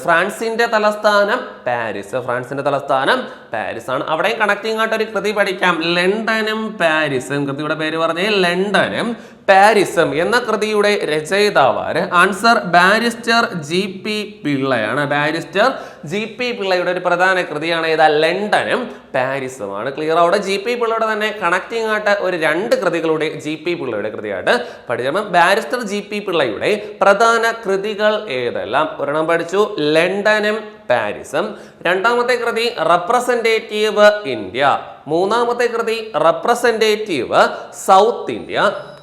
ഫ്രാൻസിന്റെ തലസ്ഥാനം പാരീസ്. ഫ്രാൻസിന്റെ തലസ്ഥാനം പാരീസ് ആണ്. അവിടെയും കണക്റ്റിംഗ് ആയിട്ട് ഒരു കൃതി പഠിക്കാം. ലണ്ടനും പാരീസും. കൃതിയുടെ പേര് പറഞ്ഞേ ലണ്ടനും പാരീസും എന്ന കൃതിയുടെ രചയിതാവാര്? ആൻസർ ബാരിസ്റ്റർ GP പിള്ളയാണ്. ബാരിസ്റ്റർ GP പിള്ളയുടെ ഒരു പ്രധാന കൃതിയാണ് ഏതാ? ലണ്ടനും പാരീസുമാണ്. ക്ലിയർ. അവിടെ GP പിള്ളയുടെ തന്നെ കണക്റ്റിംഗ് ആയിട്ട് ഒരു 2 കൃതികളുടെ GP പിള്ളയുടെ കൃതിയായിട്ട് പഠിച്ചപ്പോൾ ബാരിസ്റ്റർ GP പിള്ളയുടെ പ്രധാന കൃതികൾ ഏതെല്ലാം? ഒരെണ്ണം പഠിച്ചു, ലണ്ടനും പാരീസും. രണ്ടാമത്തെ കൃതി റെപ്രസെന്റേറ്റീവ് ഇന്ത്യ. മൂന്നാമത്തെ കൃതി റെപ്രസെന്റേറ്റീവ് സൗത്ത് ഇന്ത്യ.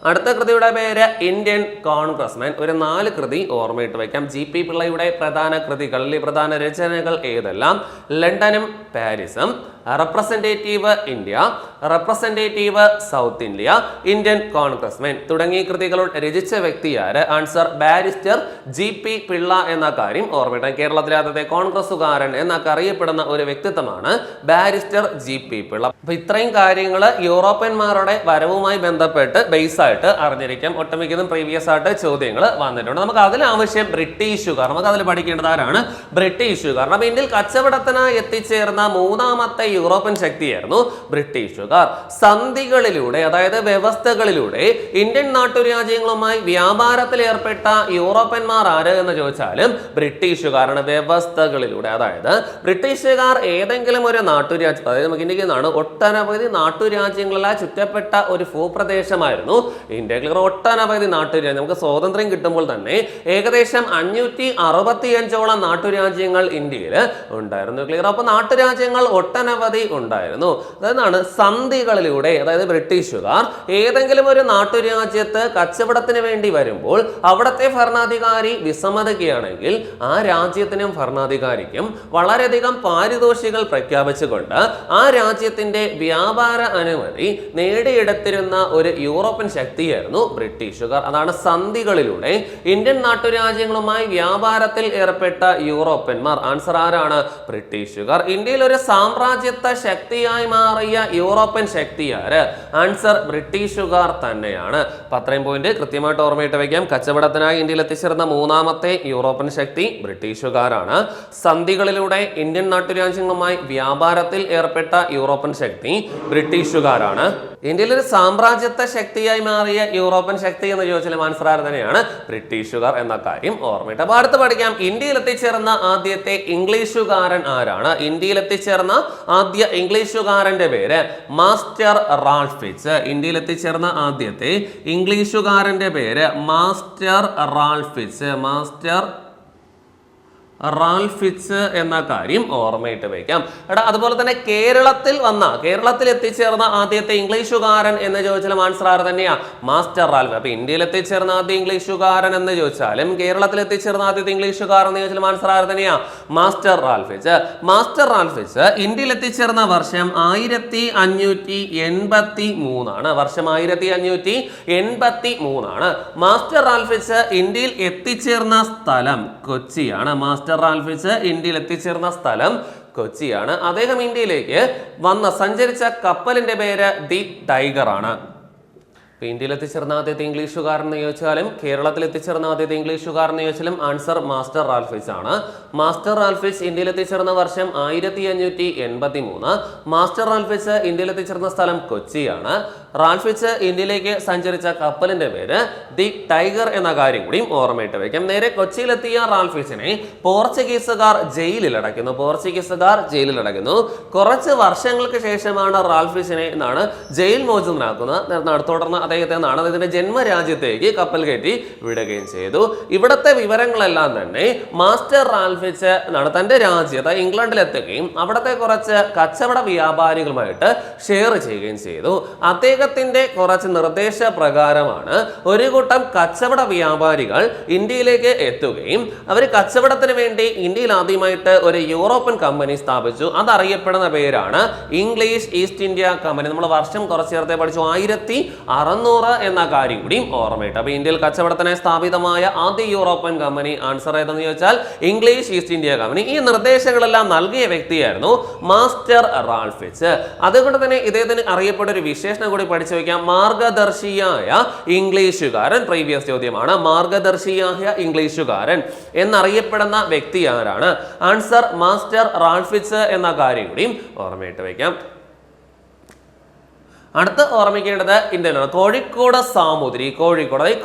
അടുത്ത കൃതിയുടെ പേര് ഇന്ത്യൻ കോൺഗ്രസ്മാൻ. ഒരു 4 കൃതി ഓർമ്മയിട്ട് വയ്ക്കാം. GP പിള്ളയുടെ പ്രധാന കൃതികളിൽ പ്രധാന രചനകൾ ഏതെല്ലാം? ലണ്ടനും പാരീസും, representative India, representative South India, Indian congressman തുടങ്ങിയ കൃതികൾ രചിച്ച വ്യക്തിയാര്? ആൻസർ ബാരിസ്റ്റർ GP പിള്ള എന്ന കാര്യം ഓർമ്മയിട്ടാം. കേരളത്തിലെ ആദ്യത്തെ കോൺഗ്രസുകാരൻ എന്നൊക്കെ അറിയപ്പെടുന്ന ഒരു വ്യക്തിത്വമാണ് ബാരിസ്റ്റർ GP പിള്ള. അപ്പൊ ഇത്രയും കാര്യങ്ങൾ യൂറോപ്യന്മാരുടെ വരവുമായി ബന്ധപ്പെട്ട് ബേസ് ആയിട്ട് അറിഞ്ഞിരിക്കാം. ഒട്ടുമിക്കതും പ്രീവിയസ് ആയിട്ട് ചോദ്യങ്ങൾ വന്നിട്ടുണ്ട്. നമുക്ക് അതിലാവശ്യം ബ്രിട്ടീഷുകാർ. നമുക്ക് അതിൽ പഠിക്കേണ്ടത് ആരാണ്? ബ്രിട്ടീഷുകാർ. അപ്പൊ ഇന്ത്യയിൽ കച്ചവടത്തിനായി എത്തിച്ചേർന്ന മൂന്നാമത്തെ യൂറോപ്യൻ ശക്തിയായിരുന്നു ബ്രിട്ടീഷുകാർ. സന്ധികളിലൂടെ, അതായത് വ്യവസ്ഥകളിലൂടെ ഇന്ത്യൻ നാട്ടുരാജ്യങ്ങളുമായി വ്യാപാരത്തിൽ ഏർപ്പെട്ട യൂറോപ്യന്മാർ ആര് എന്ന് ചോദിച്ചാലും ബ്രിട്ടീഷുകാരാണ്. വ്യവസ്ഥകളിലൂടെ, അതായത് ബ്രിട്ടീഷുകാർ ഏതെങ്കിലും ഒരു നാട്ടുരാജ്യം, അതായത് നമുക്ക് ഇന്ത്യയിൽ നിന്നാണ് ഒട്ടനവധി നാട്ടുരാജ്യങ്ങളാൽ ചുറ്റപ്പെട്ട ഒരു ഭൂപ്രദേശമായിരുന്നു ഇന്ത്യ. ക്ലിയർ. ഒട്ടനവധി നാട്ടുരാജ്യം. നമുക്ക് സ്വാതന്ത്ര്യം കിട്ടുമ്പോൾ തന്നെ ഏകദേശം 565ഓളം നാട്ടുരാജ്യങ്ങൾ ഇന്ത്യയിൽ ഉണ്ടായിരുന്നു. ക്ലിയർ. അപ്പൊ നാട്ടുരാജ്യങ്ങൾ ഒട്ടനവധി ഒട്ടനവധി ഉണ്ടായിരുന്നു. അതാണ് സന്ധികളിലൂടെ, അതായത് ബ്രിട്ടീഷുകാർ ഏതെങ്കിലും ഒരു നാട്ടുരാജ്യത്ത് കച്ചവടത്തിന് വേണ്ടി വരുമ്പോൾ അവിടുത്തെ ഭരണാധികാരി വിസമ്മതിക്കുകയാണെങ്കിൽ ആ രാജ്യത്തിനും ഭരണാധികാരിക്കും വളരെയധികം പാരിതോഷികൾ പ്രഖ്യാപിച്ചുകൊണ്ട് ആ രാജ്യത്തിന്റെ വ്യാപാര അനുമതി നേടിയെടുത്തിരുന്ന ഒരു യൂറോപ്യൻ ശക്തിയായിരുന്നു ബ്രിട്ടീഷുകാർ. അതാണ് സന്ധികളിലൂടെ ഇന്ത്യൻ നാട്ടുരാജ്യങ്ങളുമായി വ്യാപാരത്തിൽ ഏർപ്പെട്ട യൂറോപ്യന്മാർ. ആൻസർ ആരാണ്? ബ്രിട്ടീഷുകാർ. ഇന്ത്യയിൽ ഒരു സാമ്രാജ്യത്വ ശക്തിയായി മാറിയ യൂറോപ്യൻ ശക്തിയാര്? ആൻസർ ബ്രിട്ടീഷുകാർ തന്നെയാണ്. അത്രയും പോയിന്റ് കൃത്യമായിട്ട് ഓർമ്മയിട്ട് വയ്ക്കാം. കച്ചവടത്തിനായി ഇന്ത്യയിൽ എത്തിച്ചേർന്ന മൂന്നാമത്തെ യൂറോപ്യൻ ശക്തി ബ്രിട്ടീഷുകാരാണ്. സന്ധികളിലൂടെ ഇന്ത്യൻ നാട്ടുരാജ്യങ്ങളുമായി വ്യാപാരത്തിൽ ഏർപ്പെട്ട യൂറോപ്യൻ ശക്തി ബ്രിട്ടീഷുകാരാണ്. ഇന്ത്യയിൽ ഒരു സാമ്രാജ്യത്വ ശക്തിയായി മാറിയ യൂറോപ്യൻ ശക്തി എന്ന് ചോദിച്ചാൽ ആൻസർ തന്നെയാണ് ബ്രിട്ടീഷുകാർ എന്ന കാര്യം ഓർമ്മയിട്ട്. അപ്പൊ അടുത്ത് പഠിക്കാം. ഇന്ത്യയിൽ എത്തിച്ചേർന്ന ആദ്യത്തെ ഇംഗ്ലീഷുകാരൻ ആരാണ്? ഇന്ത്യയിൽ എത്തിച്ചേർന്ന ആദ്യ ഇംഗ്ലീഷുകാരന്റെ പേര് മാസ്റ്റർ റാൾഫിച്ച്. ഇന്ത്യയിൽ എത്തിച്ചേർന്ന ആദ്യത്തെ ഇംഗ്ലീഷുകാരന്റെ പേര് മാസ്റ്റർ റാൾഫിച്ച്. മാസ്റ്റർ റാൾഫിച്ച് എന്ന കാര്യം ഓർമ്മയിട്ട് വയ്ക്കാം. അതുപോലെ തന്നെ കേരളത്തിൽ എത്തിച്ചേർന്ന ആദ്യത്തെ ഇംഗ്ലീഷുകാരൻ എന്ന് ചോദിച്ചാലും ആൻസർ ആര് തന്നെയാ? Master Ralph. അപ്പൊ ഇന്ത്യയിൽ എത്തിച്ചേർന്ന ആദ്യ ഇംഗ്ലീഷുകാരൻ എന്ന് ചോദിച്ചാലും കേരളത്തിൽ എത്തിച്ചേർന്ന ആദ്യത്തെ ഇംഗ്ലീഷുകാരൻ എന്ന് ചോദിച്ചാലും ആൻസർ ആര് തന്നെയാ? മാസ്റ്റർ റാൽഫിച്ച്. മാസ്റ്റർ റാൽഫിച്ച് ഇന്ത്യയിൽ എത്തിച്ചേർന്ന വർഷം 1583 ആണ്. വർഷം 1583 ആണ്. മാസ്റ്റർ റാൽഫിച്ച് ഇന്ത്യയിൽ എത്തിച്ചേർന്ന സ്ഥലം കൊച്ചിയാണ്. മാസ്റ്റർ റാൽഫിച്ച് ഇന്ത്യയിൽ എത്തിച്ചേർന്ന സ്ഥലം കൊച്ചിയാണ്. അദ്ദേഹം ഇന്ത്യയിലേക്ക് സഞ്ചരിച്ച കപ്പലിന്റെ പേര് ദി ടൈഗർ ആണ്. ഇന്ത്യയിൽ എത്തിച്ചേർന്ന ആദ്യത്തെ ഇംഗ്ലീഷുകാരൻ എന്ന് ചോദിച്ചാലും കേരളത്തിൽ എത്തിച്ചേർന്ന ആദ്യത്തെ ഇംഗ്ലീഷുകാരൻ എന്ന് ചോദിച്ചാലും ആൻസർ മാസ്റ്റർ റാൽഫിച്ച് ആണ്. മാസ്റ്റർ റാൽഫിച്ച് ഇന്ത്യയിൽ എത്തിച്ചേർന്ന വർഷം 1583. മാസ്റ്റർ റാൽഫിച്ച് ഇന്ത്യയിൽ എത്തിച്ചേർന്ന സ്ഥലം കൊച്ചിയാണ്. റാൽഫിച്ച് ഇന്ത്യയിലേക്ക് സഞ്ചരിച്ച കപ്പലിന്റെ പേര് ദി ടൈഗർ എന്ന കാര്യം കൂടി ഓർമ്മയിട്ട് വയ്ക്കാം. നേരെ കൊച്ചിയിലെത്തിയ റാൽഫിച്ചിനെ പോർച്ചുഗീസുകാർ ജയിലിൽ അടയ്ക്കുന്നു. കുറച്ച് വർഷങ്ങൾക്ക് ശേഷമാണ് റാൽഫിച്ചിനെ ജയിൽ മോചിതനാക്കുന്നത്. തുടർന്ന് അദ്ദേഹത്തെ ഇതിന്റെ ജന്മരാജ്യത്തേക്ക് കപ്പൽ കയറ്റി വിടുകയും ചെയ്തു. ഇവിടത്തെ വിവരങ്ങളെല്ലാം തന്നെ മാസ്റ്റർ റാൽഫിച്ച് തന്റെ രാജ്യത്ത് ഇംഗ്ലണ്ടിലെത്തുകയും അവിടത്തെ കുറച്ച് കച്ചവട വ്യാപാരികളുമായിട്ട് ഷെയർ ചെയ്യുകയും ചെയ്തു. അദ്ദേഹത്തിന്റെ കുറച്ച് നിർദ്ദേശപ്രകാരമാണ് ഒരു കൂട്ടം കച്ചവട വ്യാപാരികൾ ഇന്ത്യയിലേക്ക് എത്തുകയും അവർ കച്ചവടത്തിന് വേണ്ടി ഇന്ത്യയിൽ ആദ്യമായിട്ട് ഒരു യൂറോപ്യൻ കമ്പനി സ്ഥാപിച്ചു. അതറിയപ്പെടുന്ന പേരാണ് ഇംഗ്ലീഷ് ഈസ്റ്റ് ഇന്ത്യ കമ്പനി. നമ്മൾ വർഷം കുറച്ച് നേരത്തെ പഠിച്ചു 1600 എന്ന കാര്യം കൂടി ഓർമ്മയിട്ട്. അപ്പൊ ഇന്ത്യയിൽ കച്ചവടത്തിനായി സ്ഥാപിതമായ ആദ്യ യൂറോപ്യൻ കമ്പനി ആൻസർ ഏതെന്ന് ചോദിച്ചാൽ ഇംഗ്ലീഷ് ഈസ്റ്റ് ഇന്ത്യ കമ്പനി. ഈ നിർദ്ദേശങ്ങളെല്ലാം നൽകിയ വ്യക്തിയായിരുന്നു മാസ്റ്റർ റാൽഫിച്ച്. അതുകൊണ്ട് തന്നെ ഇദ്ദേഹത്തിന് അറിയപ്പെട്ട ഒരു വിശേഷണം കൂടി പഠിച്ചു വയ്ക്കാം. മാർഗദർശിയായ ഇംഗ്ലീഷുകാരൻ. പ്രീവിയസ് ചോദ്യമാണ്. മാർഗദർശിയായ ഇംഗ്ലീഷുകാരൻ എന്നറിയപ്പെടുന്ന വ്യക്തി ആരാണ്? ആൻസർ മാസ്റ്റർ റാൽഫിച്ച് എന്ന കാര്യം കൂടി ഓർമ്മയിട്ട് വയ്ക്കാം. അടുത്ത് ഓർമ്മിക്കേണ്ടത് ഇന്ത്യയിലാണ് കോഴിക്കോട് സാമൂതിരി.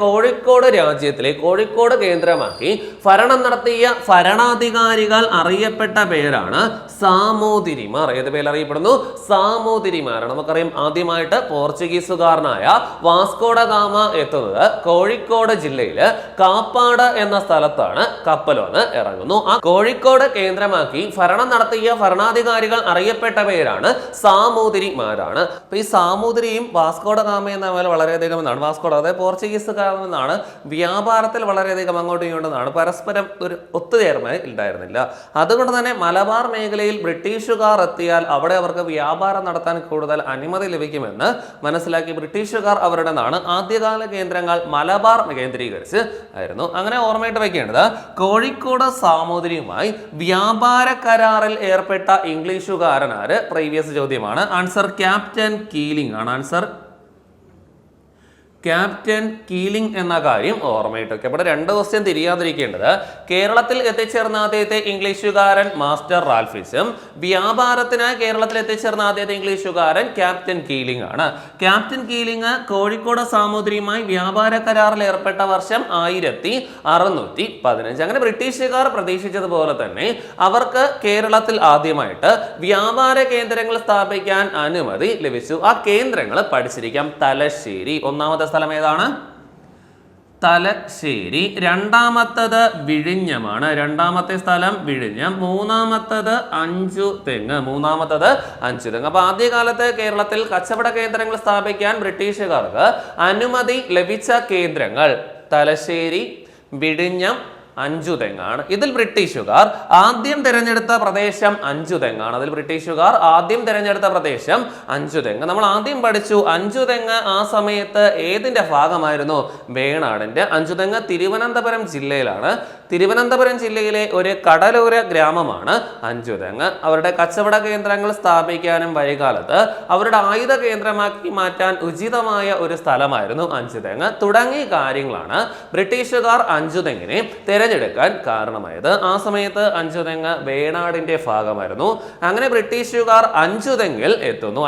കോഴിക്കോട് രാജ്യത്തിലെ കോഴിക്കോട് കേന്ദ്രമാക്കി ഭരണം നടത്തിയ ഭരണാധികാരികൾ അറിയപ്പെട്ട പേരാണ് സാമൂതിരിമാർ. ഏത് പേരിൽ അറിയപ്പെടുന്നു? സാമൂതിരിമാരാണ്. നമുക്കറിയാം ആദ്യമായിട്ട് പോർച്ചുഗീസുകാരനായ വാസ്കോ ഡ ഗാമ എത്തുന്നത് കോഴിക്കോട് ജില്ലയില് കാപ്പാട് എന്ന സ്ഥലത്താണ്. കപ്പൽ വന്ന് ഇറങ്ങുന്നു. ആ കോഴിക്കോട് കേന്ദ്രമാക്കി ഭരണം നടത്തിയ ഭരണാധികാരികൾ അറിയപ്പെട്ട പേരാണ് സാമൂതിരിമാരാണ്. അപ്പൊ ഈ സാമൂതിരിയും വാസ്കോ ഡ ഗാമയും തമ്മിൽ വളരെയധികം വാസ്കോ ഡ അതായത് പോർച്ചുഗീസുകാരിൽ നിന്നാണ് വ്യാപാരത്തിൽ വളരെയധികം അങ്ങോട്ടും ഇങ്ങോട്ടും പരസ്പരം ഒരു ഒത്തുചേർമ ഉണ്ടായിരുന്നില്ല. അതുകൊണ്ട് തന്നെ മലബാർ മേഖലയിൽ ബ്രിട്ടീഷുകാർ എത്തിയാൽ അവിടെ അവർക്ക് വ്യാപാരം നടത്താൻ കൂടുതൽ അനുമതി ലഭിക്കുമെന്ന് മനസ്സിലാക്കി ബ്രിട്ടീഷുകാർ അവരുടെ ആദ്യകാല കേന്ദ്രങ്ങൾ മലബാർ കേന്ദ്രീകരിച്ച് ആയിരുന്നു. അങ്ങനെ ഓർമ്മയിട്ട് വയ്ക്കേണ്ടത് കോഴിക്കോട് സാമൂതിരിയുമായി വ്യാപാര കരാറിൽ ഏർപ്പെട്ട ഇംഗ്ലീഷുകാരൻ ആര്? പ്രീവിയസ് ചോദ്യമാണ്. ആൻസർ ക്യാപ്റ്റൻ കീലിംഗ് ആണ്. ആൻസർ ക്യാപ്റ്റൻ കീലിംഗ് എന്ന കാര്യം ഓർമ്മയിട്ട് വയ്ക്കുക. ഇവിടെ 2 ക്വസ്റ്റ്യൻ തിരിയാതിരിക്കേണ്ടത് കേരളത്തിൽ എത്തിച്ചേർന്ന ആദ്യത്തെ ഇംഗ്ലീഷുകാരൻ മാസ്റ്റർ റാൽഫിച്ചും വ്യാപാരത്തിനായി കേരളത്തിൽ എത്തിച്ചേർന്ന ആദ്യത്തെ ഇംഗ്ലീഷുകാരൻ ക്യാപ്റ്റൻ കീലിംഗ് ആണ്. ക്യാപ്റ്റൻ കീലിംഗ് കോഴിക്കോട് സാമൂതിരിയുമായി വ്യാപാര കരാറിൽ ഏർപ്പെട്ട വർഷം 1615. അങ്ങനെ ബ്രിട്ടീഷുകാർ പ്രതീക്ഷിച്ചതുപോലെ തന്നെ അവർക്ക് കേരളത്തിൽ ആദ്യമായിട്ട് വ്യാപാര കേന്ദ്രങ്ങൾ സ്ഥാപിക്കാൻ അനുമതി ലഭിച്ചു. ആ കേന്ദ്രങ്ങൾ പഠിച്ചിരിക്കാം. തലശ്ശേരി. ഒന്നാമത്തെ സ്ഥലം ഏതാണ്? തലശ്ശേരി, രണ്ടാമത്തത് വിഴിഞ്ഞമാണ്, രണ്ടാമത്തെ സ്ഥലം വിഴിഞ്ഞം, മൂന്നാമത്തത് അഞ്ചുതെങ്ങ്, അപ്പൊ ആദ്യകാലത്ത് കേരളത്തിൽ കച്ചവട കേന്ദ്രങ്ങൾ സ്ഥാപിക്കാൻ ബ്രിട്ടീഷുകാർക്ക് അനുമതി ലഭിച്ച കേന്ദ്രങ്ങൾ തലശ്ശേരി, വിഴിഞ്ഞം, അഞ്ചുതെങ്ങാണ്. ഇതിൽ ബ്രിട്ടീഷുകാർ ആദ്യം തിരഞ്ഞെടുത്ത പ്രദേശം അഞ്ചുതെങ്ങാണ്. അഞ്ചുതെങ്ങ്. നമ്മൾ ആദ്യം പഠിച്ചു അഞ്ചുതെങ്ങ് ആ സമയത്ത് ഏതിന്റെ ഭാഗമായിരുന്നു? വേണാടിന്റെ. അഞ്ചുതെങ്ങ് തിരുവനന്തപുരം ജില്ലയിലാണ്. തിരുവനന്തപുരം ജില്ലയിലെ ഒരു കടലോര ഗ്രാമമാണ് അഞ്ചുതെങ്ങ്. അവരുടെ കച്ചവട കേന്ദ്രങ്ങൾ സ്ഥാപിക്കാനും വൈകാലത്ത് അവരുടെ ആയുധ കേന്ദ്രമാക്കി മാറ്റാൻ ഉചിതമായ ഒരു സ്ഥലമായിരുന്നു അഞ്ചുതെങ്ങ്. തുടങ്ങിയ കാര്യങ്ങളാണ് ബ്രിട്ടീഷുകാർ അഞ്ചുതെങ്ങിനെ തിരഞ്ഞെടുക്കാൻ കാരണമായത്. ആ സമയത്ത് അഞ്ചുതെങ്ങ് വേണാടിന്റെ ഭാഗമായിരുന്നു. അങ്ങനെ ബ്രിട്ടീഷുകാർ അഞ്ചുതെങ്ങിൽ എത്തുന്നു.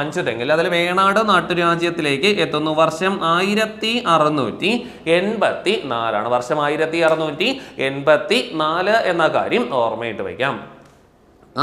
അതിൽ വേണാട് നാട്ടുരാജ്യത്തിലേക്ക് എത്തുന്നു. വർഷം 1684 വർഷം 1684 എന്ന കാര്യം ഓർമ്മയിട്ട് വയ്ക്കാം.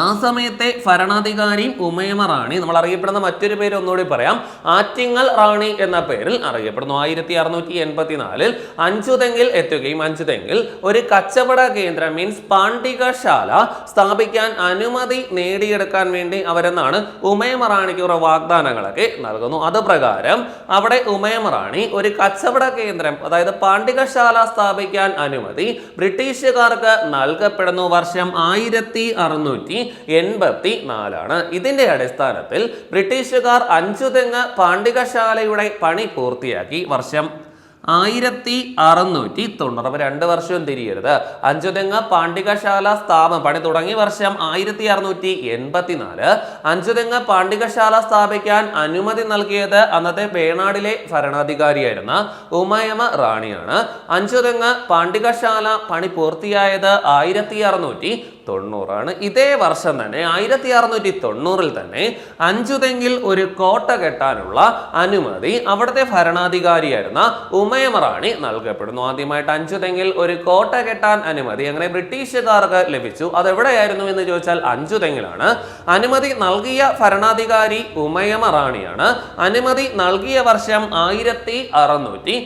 ആ സമയത്തെ ഭരണാധികാരി ഉമയമ റാണി, നമ്മൾ അറിയപ്പെടുന്ന മറ്റൊരു പേര് ഒന്നുകൂടി പറയാം, ആറ്റിങ്ങൽ റാണി എന്ന പേരിൽ അറിയപ്പെടുന്നു. 1684 അഞ്ചുതെങ്ങിൽ എത്തുകയും അഞ്ചുതെങ്ങിൽ ഒരു കച്ചവട കേന്ദ്രം മീൻസ് പാണ്ഡികശാല സ്ഥാപിക്കാൻ അനുമതി നേടിയെടുക്കാൻ വേണ്ടി അവരെന്നാണ് ഉമയമ റാണിക്ക് കുറെ വാഗ്ദാനങ്ങളൊക്കെ നൽകുന്നു. അത് പ്രകാരം അവിടെ ഉമയമ റാണി ഒരു കച്ചവട കേന്ദ്രം, അതായത് പാണ്ഡികശാല സ്ഥാപിക്കാൻ അനുമതി ബ്രിട്ടീഷുകാർക്ക് നൽകപ്പെടുന്നു. വർഷം 1684. ഇതിന്റെ അടിസ്ഥാനത്തിൽ ബ്രിട്ടീഷുകാർ അഞ്ചുതെങ്ങ് പാണ്ഡികശാലയുടെ പണി പൂർത്തിയാക്കി. വർഷം 1690. അപ്പൊ 2 വർഷവും തിരിയരുത്. അഞ്ചുതെങ്ങ് പാണ്ഡികശാല പണി തുടങ്ങി വർഷം 1684. അഞ്ചുതെങ്ങ് പാണ്ഡികശാല സ്ഥാപിക്കാൻ അനുമതി നൽകിയത് അന്നത്തെ വേണാടിലെ ഭരണാധികാരിയായിരുന്ന ഉമയമ റാണിയാണ്. അഞ്ചുതെങ്ങ് പാണ്ഡികശാല പണി പൂർത്തിയായത് 1690. ഇതേ വർഷം തന്നെ 1690 തന്നെ അഞ്ചുതെങ്ങിൽ ഒരു കോട്ട കെട്ടാനുള്ള അനുമതി അവിടുത്തെ ഭരണാധികാരിയായിരുന്ന ഉമയമ റാണി നൽകപ്പെടുന്നു. ആദ്യമായിട്ട് അഞ്ചുതെങ്ങിൽ ഒരു കോട്ട കെട്ടാൻ അനുമതി അങ്ങനെ ബ്രിട്ടീഷുകാർക്ക് ലഭിച്ചു. അതെവിടെയായിരുന്നു എന്ന് ചോദിച്ചാൽ അഞ്ചുതെങ്ങിലാണ്. അനുമതി നൽകിയ ഭരണാധികാരി ഉമയമ റാണിയാണ്. അനുമതി നൽകിയ വർഷം 1690.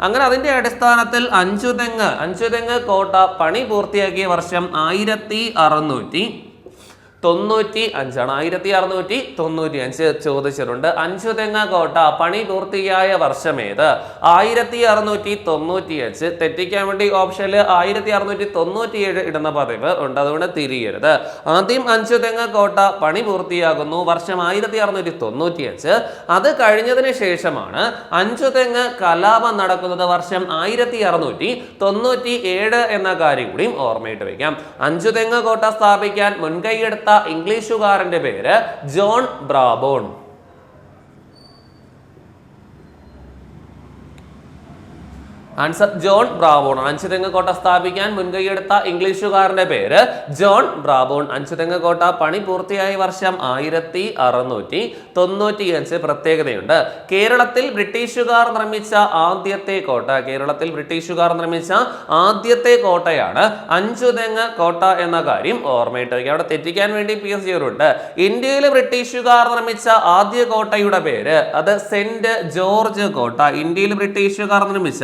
അങ്ങനെ അതിന്റെ അടിസ്ഥാനത്തിൽ അഞ്ചുതെങ്ങ് കോട്ട പണി പൂർത്തിയാക്കിയ വർഷം 1695. 1695 ചോദിച്ചിട്ടുണ്ട്. അഞ്ചുതെങ്ങ് കോട്ട പണി പൂർത്തിയായ വർഷം ഏത്? 1695. തെറ്റിക്കാൻ വേണ്ടി ഓപ്ഷനിൽ 1697 ഇടുന്ന പതിവ് ഉണ്ട്, അതുകൊണ്ട് തിരിയരുത്. ആദ്യം അഞ്ചുതെങ്ങ് കോട്ട പണി പൂർത്തിയാകുന്നു വർഷം 1695. അത് കഴിഞ്ഞതിന് ശേഷമാണ് അഞ്ചുതെങ്ങ് കലാപം നടക്കുന്നത് വർഷം 1697 എന്ന കാര്യം കൂടി ഓർമ്മയിട്ട് വയ്ക്കാം. അഞ്ചുതെങ്ങ് കോട്ട സ്ഥാപിക്കാൻ മുൻകൈയെടുത്ത ഇംഗ്ലീഷുകാരന്റെ പേര് John Brabourne. Answer John Brabourne. Anchuthengu കോട്ട സ്ഥാപിക്കാൻ മുൻകൈയെടുത്ത ഇംഗ്ലീഷുകാരന്റെ പേര് ജോൺ ബ്രാബോൺ. അഞ്ചുതെങ്ങ് കോട്ട പണി പൂർത്തിയായ വർഷം 1695. പ്രത്യേകതയുണ്ട്. കേരളത്തിൽ ബ്രിട്ടീഷുകാർ നിർമ്മിച്ച ആദ്യത്തെ കോട്ടയാണ് അഞ്ചുതെങ്ങ് കോട്ട എന്ന കാര്യം ഓർമ്മയിട്ട് വയ്ക്കുക. അവിടെ തെറ്റിക്കാൻ വേണ്ടി PSG ഉണ്ട്. ഇന്ത്യയിൽ ബ്രിട്ടീഷുകാർ നിർമ്മിച്ച ആദ്യ കോട്ടയുടെ പേര് അത് സെന്റ് ജോർജ് കോട്ട. ഇന്ത്യയിൽ ബ്രിട്ടീഷുകാർ നിർമ്മിച്ച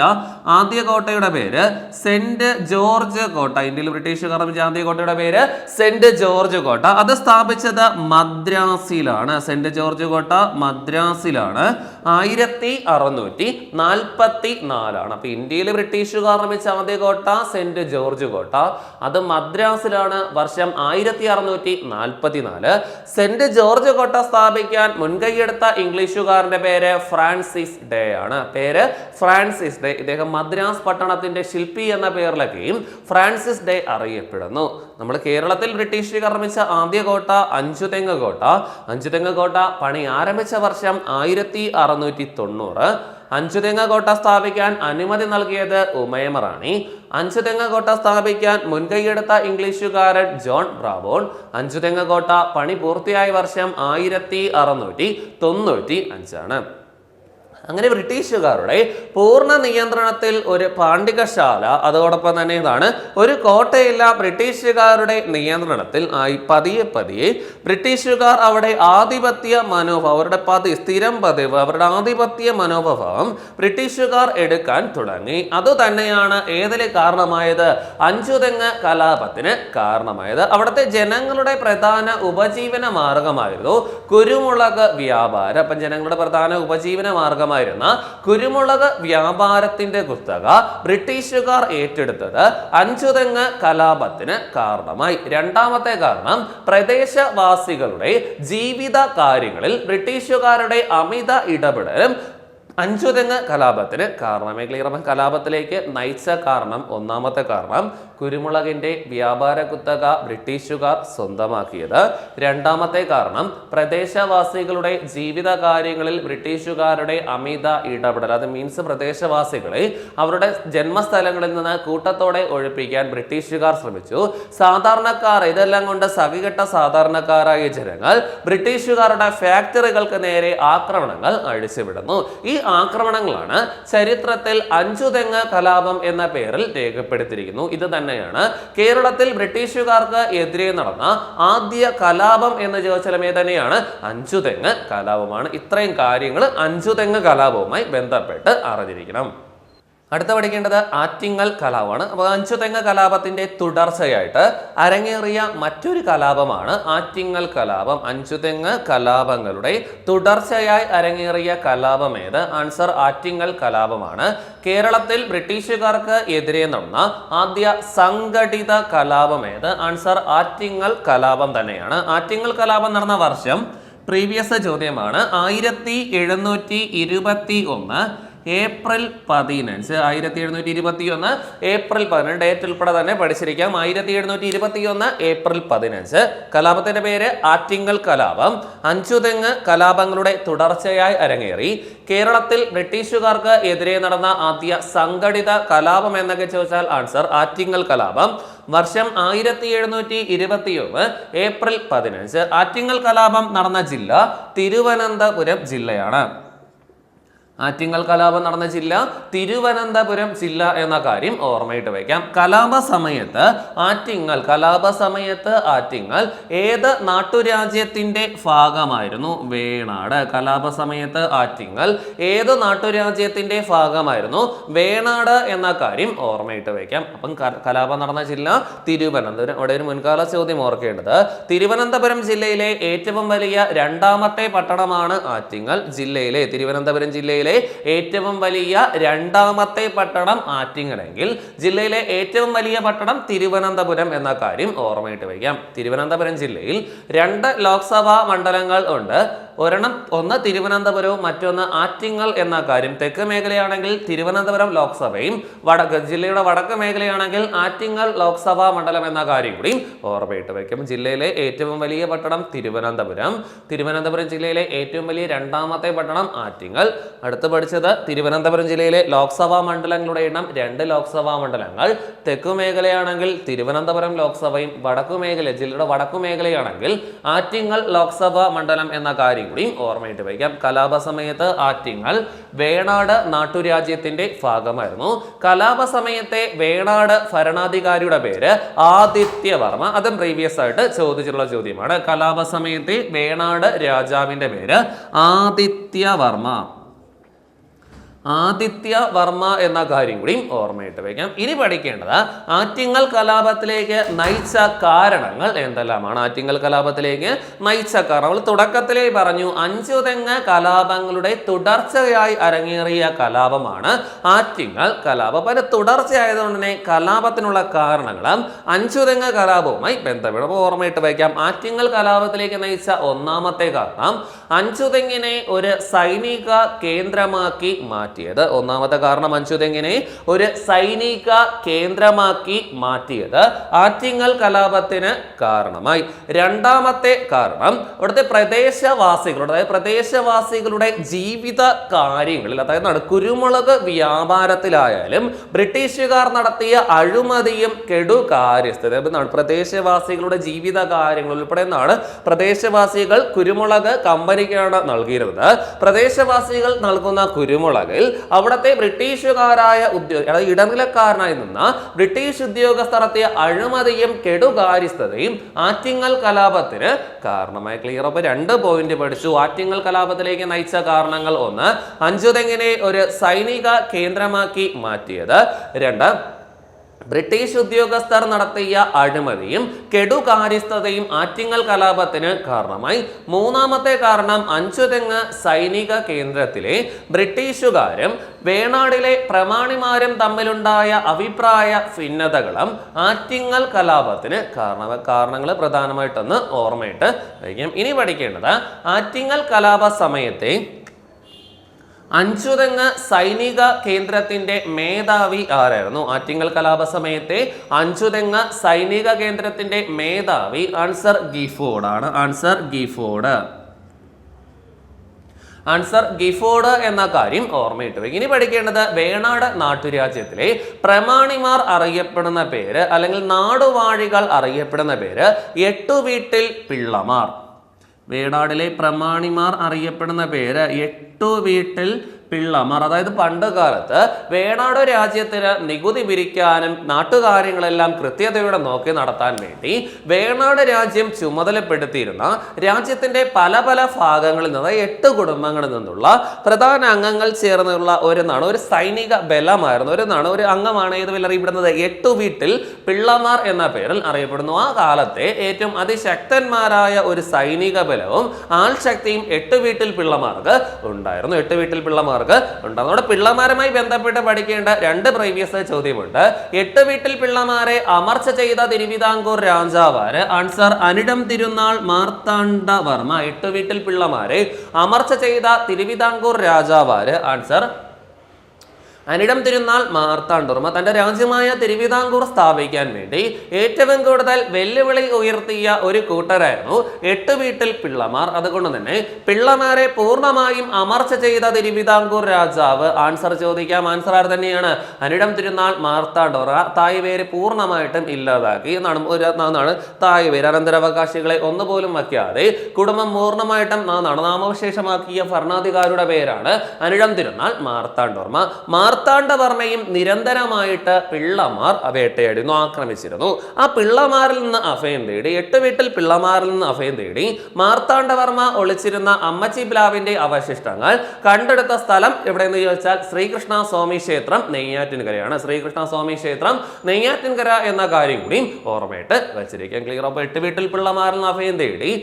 ആദ്യ കോട്ടയുടെ പേര് സെന്റ് ജോർജ് കോട്ട. ഇന്ത്യയിൽ ബ്രിട്ടീഷുകാർ നിർമ്മിച്ച ആദ്യ കോട്ടയുടെ പേര് സെന്റ് ജോർജ് കോട്ട. അത് സ്ഥാപിച്ചത് മദ്രാസിലാണ്. സെന്റ് ജോർജ് കോട്ട മദ്രാസിലാണ്. 1644. അപ്പൊ ഇന്ത്യയിൽ ബ്രിട്ടീഷുകാർ നിർമ്മിച്ച ആദ്യ കോട്ട സെന്റ് ജോർജ് കോട്ട, അത് മദ്രാസിലാണ്. വർഷം 1644. സെന്റ് ജോർജ് കോട്ട സ്ഥാപിക്കാൻ മുൻകൈയെടുത്ത ഇംഗ്ലീഷുകാരന്റെ പേര് ഫ്രാൻസിസ് ഡേ ആണ്. പേര് ഫ്രാൻസിസ് ഡേ. ഇദ്ദേഹം മദ്രാസ് പട്ടണത്തിന്റെ ശില്പി എന്ന പേരിലൊക്കെയും ഫ്രാൻസിസ് ഡേ അറിയപ്പെടുന്നു. നമ്മൾ കേരളത്തിൽ ബ്രിട്ടീഷുകാർ നിർമ്മിച്ച ആദ്യ കോട്ട അഞ്ചുതെങ്ങ് കോട്ട. അഞ്ചുതെങ്ങ് കോട്ട പണി ആരംഭിച്ച വർഷം 1690. അഞ്ചുതെങ്ങ് കോട്ട സ്ഥാപിക്കാൻ അനുമതി നൽകിയത് ഉമയമ റാണി. അഞ്ചുതെങ്ങ് കോട്ട സ്ഥാപിക്കാൻ മുൻകൈയെടുത്ത ഇംഗ്ലീഷുകാരൻ ജോൺ ബ്രാബോൺ. അഞ്ചുതെങ്ങ് കോട്ട പണി പൂർത്തിയായ വർഷം 1695. അങ്ങനെ ബ്രിട്ടീഷുകാരുടെ പൂർണ്ണ നിയന്ത്രണത്തിൽ ഒരു പാണ്ഡികശാല, അതോടൊപ്പം തന്നെ ഇതാണ് ഒരു കോട്ടയില്ല ബ്രിട്ടീഷുകാരുടെ നിയന്ത്രണത്തിൽ ആയി പതിയെ പതിയെ ബ്രിട്ടീഷുകാർ അവിടെ ആധിപത്യ മനോഭാവം, അവരുടെ സ്ഥിരം പതിവ്, അവരുടെ ആധിപത്യ മനോഭാവം ബ്രിട്ടീഷുകാർ എടുക്കാൻ തുടങ്ങി. അതുതന്നെയാണ് ഏതിന് കാരണമായത്? അഞ്ചുതെങ്ങ് കലാപത്തിന് കാരണമായത്. അവിടുത്തെ ജനങ്ങളുടെ പ്രധാന ഉപജീവന മാർഗമായിരുന്നു കുരുമുളക് വ്യാപാരം. അപ്പം ജനങ്ങളുടെ പ്രധാന ഉപജീവന മാർഗമായിരുന്ന കുരുമുളക് വ്യാപാരത്തിന്റെ കുത്തക ബ്രിട്ടീഷുകാർ ഏറ്റെടുത്തത് അഞ്ചുതെങ്ങ് കലാപത്തിന് കാരണമായി. രണ്ടാമത്തെ കാരണം പ്രദേശവാസികളുടെ ജീവിത കാര്യങ്ങളിൽ ബ്രിട്ടീഷുകാരുടെ അമിത ഇടപെടലും അഞ്ചുതെങ്ങ് കലാപത്തിന് കാരണമായി. ക്ലിയർ? കലാപത്തിലേക്ക് നയിച്ച കാരണം, ഒന്നാമത്തെ കാരണം കുരുമുളകിന്റെ വ്യാപാര കുത്തക ബ്രിട്ടീഷുകാർ സ്വന്തമാക്കിയത്. രണ്ടാമത്തെ കാരണം പ്രദേശവാസികളുടെ ജീവിത കാര്യങ്ങളിൽ ബ്രിട്ടീഷുകാരുടെ അമിത ഇടപെടൽ. അത് മീൻസ് പ്രദേശവാസികളെ അവരുടെ ജന്മസ്ഥലങ്ങളിൽ നിന്ന് കൂട്ടത്തോടെ ഒഴിപ്പിക്കാൻ ബ്രിട്ടീഷുകാർ ശ്രമിച്ചു. സാധാരണക്കാർ, ഇതെല്ലാം കൊണ്ട് സഹികെട്ട സാധാരണക്കാരായ ജനങ്ങൾ ബ്രിട്ടീഷുകാരുടെ ഫാക്ടറികൾക്ക് നേരെ ആക്രമണങ്ങൾ അഴിച്ചുവിടുന്നു. ഈ ആക്രമണങ്ങളാണ് ചരിത്രത്തിൽ അഞ്ചുതെങ്ങ് കലാപം എന്ന പേരിൽ രേഖപ്പെടുത്തിയിരിക്കുന്നു. ഇത് തന്നെയാണ് കേരളത്തിൽ ബ്രിട്ടീഷുകാർക്ക് എതിരെ നടന്ന ആദ്യ കലാപം എന്ന് ചോദിച്ചാൽ തന്നെയാണ് അഞ്ചുതെങ്ങ് കലാപമാണ്. ഇത്രയും കാര്യങ്ങൾ അഞ്ചുതെങ്ങ് കലാപവുമായി ബന്ധപ്പെട്ട് അറിഞ്ഞിരിക്കണം. അടുത്ത പഠിക്കേണ്ടത് ആറ്റിങ്ങൽ കലാപമാണ്. അപ്പോൾ അഞ്ചുതെങ്ങ് കലാപത്തിന്റെ തുടർച്ചയായിട്ട് അരങ്ങേറിയ മറ്റൊരു കലാപമാണ് ആറ്റിങ്ങൽ കലാപം. അഞ്ചുതെങ്ങ് കലാപങ്ങളുടെ തുടർച്ചയായി അരങ്ങേറിയ കലാപം ഏത്? ആൻസർ ആറ്റിങ്ങൽ കലാപമാണ്. കേരളത്തിൽ ബ്രിട്ടീഷുകാർക്ക് എതിരെ നടന്ന ആദ്യ സംഘടിത കലാപം ഏത്? ആൻസർ ആറ്റിങ്ങൽ കലാപം തന്നെയാണ്. ആറ്റിങ്ങൽ കലാപം നടന്ന വർഷം പ്രീവിയസ് ചോദ്യമാണ്. 1721 ഏപ്രിൽ 15. 1721 ഏപ്രിൽ 15. ഡേറ്റ് ഉൾപ്പെടെ തന്നെ പഠിച്ചിരിക്കാം. 1721 ഏപ്രിൽ 15. കലാപത്തിന്റെ പേര് ആറ്റിങ്ങൽ കലാപം. അഞ്ചുതെങ്ങ് കലാപങ്ങളുടെ തുടർച്ചയായി അരങ്ങേറി. കേരളത്തിൽ ബ്രിട്ടീഷുകാർക്ക് എതിരെ നടന്ന ആദ്യ സംഘടിത കലാപം എന്നൊക്കെ ചോദിച്ചാൽ ആൻസർ ആറ്റിങ്ങൽ കലാപം. വർഷം 1721 ഏപ്രിൽ 15. ആറ്റിങ്ങൽ കലാപം നടന്ന ജില്ല തിരുവനന്തപുരം ജില്ലയാണ്. ആറ്റിങ്ങൽ കലാപം നടന്ന ജില്ല തിരുവനന്തപുരം ജില്ല എന്ന കാര്യം ഓർമ്മയിട്ട് വയ്ക്കാം. കലാപ സമയത്ത് ആറ്റിങ്ങൽ ഏത് നാട്ടുരാജ്യത്തിന്റെ ഭാഗമായിരുന്നു? വേണാട്. കലാപ സമയത്ത് ആറ്റിങ്ങൽ ഏത് നാട്ടുരാജ്യത്തിന്റെ ഭാഗമായിരുന്നു? വേണാട് എന്ന കാര്യം ഓർമ്മയിട്ട് വയ്ക്കാം. അപ്പം കലാപം നടന്ന ജില്ല തിരുവനന്തപുരം. അവിടെ ഒരു മുൻകാല ചോദ്യം ഓർക്കേണ്ടത്, തിരുവനന്തപുരം ജില്ലയിലെ ഏറ്റവും വലിയ രണ്ടാമത്തെ പട്ടണമാണ് ആറ്റിങ്ങൽ. തിരുവനന്തപുരം ജില്ലയിലെ ഏറ്റവും വലിയ രണ്ടാമത്തെ പട്ടണം ആറ്റിങ്ങലെങ്കിൽ ജില്ലയിലെ ഏറ്റവും വലിയ പട്ടണം തിരുവനന്തപുരം എന്ന കാര്യം ഓർമ്മയിട്ട് വയ്ക്കാം. തിരുവനന്തപുരം ജില്ലയിൽ 2 ലോക്സഭാ മണ്ഡലങ്ങൾ ഉണ്ട്. ഒന്ന് തിരുവനന്തപുരവും മറ്റൊന്ന് ആറ്റിങ്ങൽ എന്ന കാര്യം. തെക്ക് മേഖലയാണെങ്കിൽ തിരുവനന്തപുരം ലോക്സഭയും, ജില്ലയുടെ വടക്ക് മേഖലയാണെങ്കിൽ ആറ്റിങ്ങൽ ലോക്സഭാ മണ്ഡലം എന്ന കാര്യം കൂടി ഓർമ്മയിട്ട് വയ്ക്കും. ജില്ലയിലെ ഏറ്റവും വലിയ പട്ടണം തിരുവനന്തപുരം ജില്ലയിലെ ഏറ്റവും വലിയ രണ്ടാമത്തെ പട്ടണം ആറ്റിങ്ങൽ. അടുത്ത് പഠിച്ചത് തിരുവനന്തപുരം ജില്ലയിലെ ലോക്സഭാ മണ്ഡലങ്ങളുടെ എണ്ണം 2 ലോക്സഭാ മണ്ഡലങ്ങൾ. തെക്കു മേഖലയാണെങ്കിൽ തിരുവനന്തപുരം ലോക്സഭയും, ജില്ലയുടെ വടക്കു മേഖലയാണെങ്കിൽ ആറ്റിങ്ങൽ ലോക്സഭാ മണ്ഡലം എന്ന കാര്യം കൂടി ഓർമ്മയിട്ട് വയ്ക്കാം. കലാപ സമയത്ത് ആറ്റിങ്ങൽ വേണാട് നാട്ടുരാജ്യത്തിന്റെ ഭാഗമായിരുന്നു. കലാപ സമയത്തെ വേണാട് ഭരണാധികാരിയുടെ പേര് ആദിത്യവർമ്മ. അതും പ്രീവിയസ് ആയിട്ട് ചോദിച്ചിട്ടുള്ള ചോദ്യമാണ്. കലാപ സമയത്തെ വേണാട് രാജാവിന്റെ പേര് ആദിത്യവർമ്മ എന്ന കാര്യം കൂടി ഓർമ്മയിട്ട് വയ്ക്കാം. ഇനി പഠിക്കേണ്ടത് ആറ്റിങ്ങൽ കലാപത്തിലേക്ക് നയിച്ച കാരണങ്ങൾ എന്തെല്ലാമാണ്? ആറ്റിങ്ങൽ കലാപത്തിലേക്ക് നയിച്ച കാരണങ്ങൾ തുടക്കത്തിലേ പറഞ്ഞു. അഞ്ചുതെങ്ങ് കലാപങ്ങളുടെ തുടർച്ചയായി അരങ്ങേറിയ കലാപമാണ് ആറ്റിങ്ങൽ കലാപം. അതിന് തുടർച്ചയായതുകൊണ്ട് തന്നെ കലാപത്തിനുള്ള കാരണങ്ങളും അഞ്ചുതെങ്ങ് കലാപവുമായി ബന്ധപ്പെടും. ഓർമ്മയിട്ട് വയ്ക്കാം. ആറ്റിങ്ങൽ കലാപത്തിലേക്ക് നയിച്ച ഒന്നാമത്തെ കാരണം അഞ്ചുതെങ്ങിനെ ഒരു സൈനിക കേന്ദ്രമാക്കി മാറ്റി. മാറ്റിയത്. ഒന്നാമത്തെ കാരണം അഞ്ചുതെങ്ങിനെ ഒരു സൈനിക കേന്ദ്രമാക്കി മാറ്റിയത് ആറ്റിങ്ങൽ കലാപത്തിന് കാരണമായി. രണ്ടാമത്തെ കാരണം അവിടുത്തെ പ്രദേശവാസികളുടെ ജീവിത കാര്യങ്ങളിൽ, അതായത് കുരുമുളക് വ്യാപാരത്തിലായാലും ബ്രിട്ടീഷുകാർ നടത്തിയ അഴിമതിയും കെടുകാര്യസ്ഥതയും പ്രദേശവാസികളുടെ ജീവിത കാര്യങ്ങൾ ഉൾപ്പെടെ പ്രദേശവാസികൾ കുരുമുളക് കമ്പനിക്കാണ് നൽകിയിരുന്നത്. പ്രദേശവാസികൾ നൽകുന്ന കുരുമുളകിൽ അവിടുത്തെ ബ്രിട്ടീഷുകാരായ ഇടനിലക്കാരനായി നിന്ന ബ്രിട്ടീഷ് ഉദ്യോഗസ്ഥർ നടത്തിയ അഴിമതിയും കെടുകാര്യസ്ഥതയും ആറ്റിങ്ങൽ കലാപത്തിന് കാരണമായി. ക്ലിയർ. അപ്പൊ 2 പോയിന്റ് പഠിച്ചു. ആറ്റിങ്ങൽ കലാപത്തിലേക്ക് നയിച്ച കാരണങ്ങൾ: 1, അഞ്ചുതെങ്ങിനെ ഒരു സൈനിക കേന്ദ്രമാക്കി മാറ്റിയത്; 2, ബ്രിട്ടീഷ് ഉദ്യോഗസ്ഥർ നടത്തിയ അഴിമതിയും കെടുകാര്യസ്ഥതയും ആറ്റിങ്ങൽ കലാപത്തിന് കാരണമായി. മൂന്നാമത്തെ കാരണം അഞ്ചുതെങ്ങ് സൈനിക കേന്ദ്രത്തിലെ ബ്രിട്ടീഷുകാരും വേണാടിലെ പ്രമാണിമാരും തമ്മിലുണ്ടായ അഭിപ്രായ ഭിന്നതകളും ആറ്റിങ്ങൽ കലാപത്തിന് കാരണങ്ങൾ പ്രധാനമായിട്ടൊന്ന് ഓർമ്മയിട്ട് വയ്ക്കും. ഇനി പഠിക്കേണ്ടത് ആറ്റിങ്ങൽ കലാപ സമയത്തെ അഞ്ചുതെങ്ങ് സൈനിക കേന്ദ്രത്തിന്റെ മേധാവി ആരായിരുന്നു? ആറ്റിങ്ങൽ കലാപ സമയത്തെ അഞ്ചുതെങ്ങ് സൈനിക കേന്ദ്രത്തിന്റെ മേധാവി ആൻസർ ഗിഫോർഡ് ആണ്. ആൻസർ ഗിഫോർഡ് എന്ന കാര്യം ഓർമ്മയിട്ട് വയ്ക്കും. ഇനി പഠിക്കേണ്ടത് വേണാട് നാട്ടുരാജ്യത്തിലെ പ്രമാണിമാർ അറിയപ്പെടുന്ന പേര്, അല്ലെങ്കിൽ നാടുവാഴികൾ അറിയപ്പെടുന്ന പേര് എട്ടുവീട്ടിൽ പിള്ളമാർ. വേണാടിലെ പ്രമാണിമാർ അറിയപ്പെടുന്ന പേര് എട്ടുവീട്ടിൽ പിള്ളമാർ. അതായത് പണ്ട് കാലത്ത് വേണാട് രാജ്യത്തിന് നികുതി പിരിക്കാനും നാട്ടുകാര്യങ്ങളെല്ലാം കൃത്യതയോടെ നോക്കി നടത്താൻ വേണ്ടി വേണാട് രാജ്യം ചുമതലപ്പെടുത്തിയിരുന്ന രാജ്യത്തിന്റെ പല പല ഭാഗങ്ങളിൽ നിന്ന് 8 കുടുംബങ്ങളിൽ നിന്നുള്ള പ്രധാന അംഗങ്ങൾ ചേർന്നുള്ള ഒരു സൈനിക ബലമായിരുന്നു. ഒരു അംഗമാണ് ഏതുവിൽ അറിയപ്പെടുന്നത്? എട്ടുവീട്ടിൽ പിള്ളമാർ എന്ന പേരിൽ അറിയപ്പെടുന്നു. ആ കാലത്തെ ഏറ്റവും അതിശക്തന്മാരായ ഒരു സൈനിക ബലവും ആൾശക്തിയും എട്ടുവീട്ടിൽ പിള്ളമാർക്ക് ഉണ്ടായിരുന്നു. നമ്മുടെ പിള്ളമാരുമായി ബന്ധപ്പെട്ട് പഠിക്കേണ്ട 2 പ്രീവിയസ് ചോദ്യമുണ്ട്. എട്ടുവീട്ടിൽ പിള്ളമാരെ അമർച്ച ചെയ്ത തിരുവിതാംകൂർ രാജാവാര്? ആൻസർ അനിടം തിരുനാൾ മാർത്താണ്ഡവർമ്മ. എട്ടുവീട്ടിൽ പിള്ളമാരെ അമർച്ച ചെയ്ത തിരുവിതാംകൂർ രാജാവാര്? ആൻസർ അനിടം തിരുനാൾ മാർത്താണ്ഡവർമ്മ. തന്റെ രാജ്യമായ തിരുവിതാംകൂർ സ്ഥാപിക്കാൻ വേണ്ടി ഏറ്റവും കൂടുതൽ വെല്ലുവിളി ഉയർത്തിയ ഒരു കൂട്ടരായിരുന്നു എട്ടുവീട്ടിൽ പിള്ളമാർ. അതുകൊണ്ട് തന്നെ പിള്ളമാരെ പൂർണ്ണമായും അമർച്ച ചെയ്ത തിരുവിതാംകൂർ രാജാവ്? ആൻസർ ചോദിക്കാം. ആൻസർ ആര് തന്നെയാണ്? അനിടം തിരുനാൾ മാർത്താണ്ഡവർമ്മ. തായ്വേര് പൂർണ്ണമായിട്ടും ഇല്ലാതാക്കി എന്നാണ് തായ്വേര്. അനന്തരാവകാശികളെ ഒന്നുപോലും വയ്ക്കാതെ കുടുംബം പൂർണ്ണമായിട്ടും നാമവിശേഷമാക്കിയ ഭരണാധികാരിയുടെ പേരാണ് അനിടം തിരുനാൾ മാർത്താണ്ഡവർമ്മ. മാർത്താണ്ഡവർമ്മയും നിരന്തരമായിട്ട് പിള്ളമാർ വേട്ടയാടിയിരുന്നു, ആക്രമിച്ചിരുന്നു. ആ പിള്ളമാരിൽ നിന്ന് അഭയം തേടി, എട്ടുവീട്ടിൽ പിള്ളമാരിൽ നിന്ന് അഭയം തേടി മാർത്താണ്ഡവർമ്മ ഒളിച്ചിരുന്ന അമ്മച്ചി പ്ലാവിന്റെ അവശിഷ്ടങ്ങൾ കണ്ടെടുത്ത സ്ഥലം എവിടെയെന്ന് ചോദിച്ചാൽ ശ്രീകൃഷ്ണ സ്വാമി ക്ഷേത്രം നെയ്യാറ്റിൻകരയാണ്. ശ്രീകൃഷ്ണ സ്വാമി ക്ഷേത്രം നെയ്യാറ്റിൻകര എന്ന കാര്യം കൂടി ഓർമ്മയിട്ട് വെച്ചിരിക്കാൻ. ക്ലിയർ. അപ്പോൾ എട്ടുവീട്ടിൽ പിള്ളമാരിൽ നിന്ന് അഭയം തേടി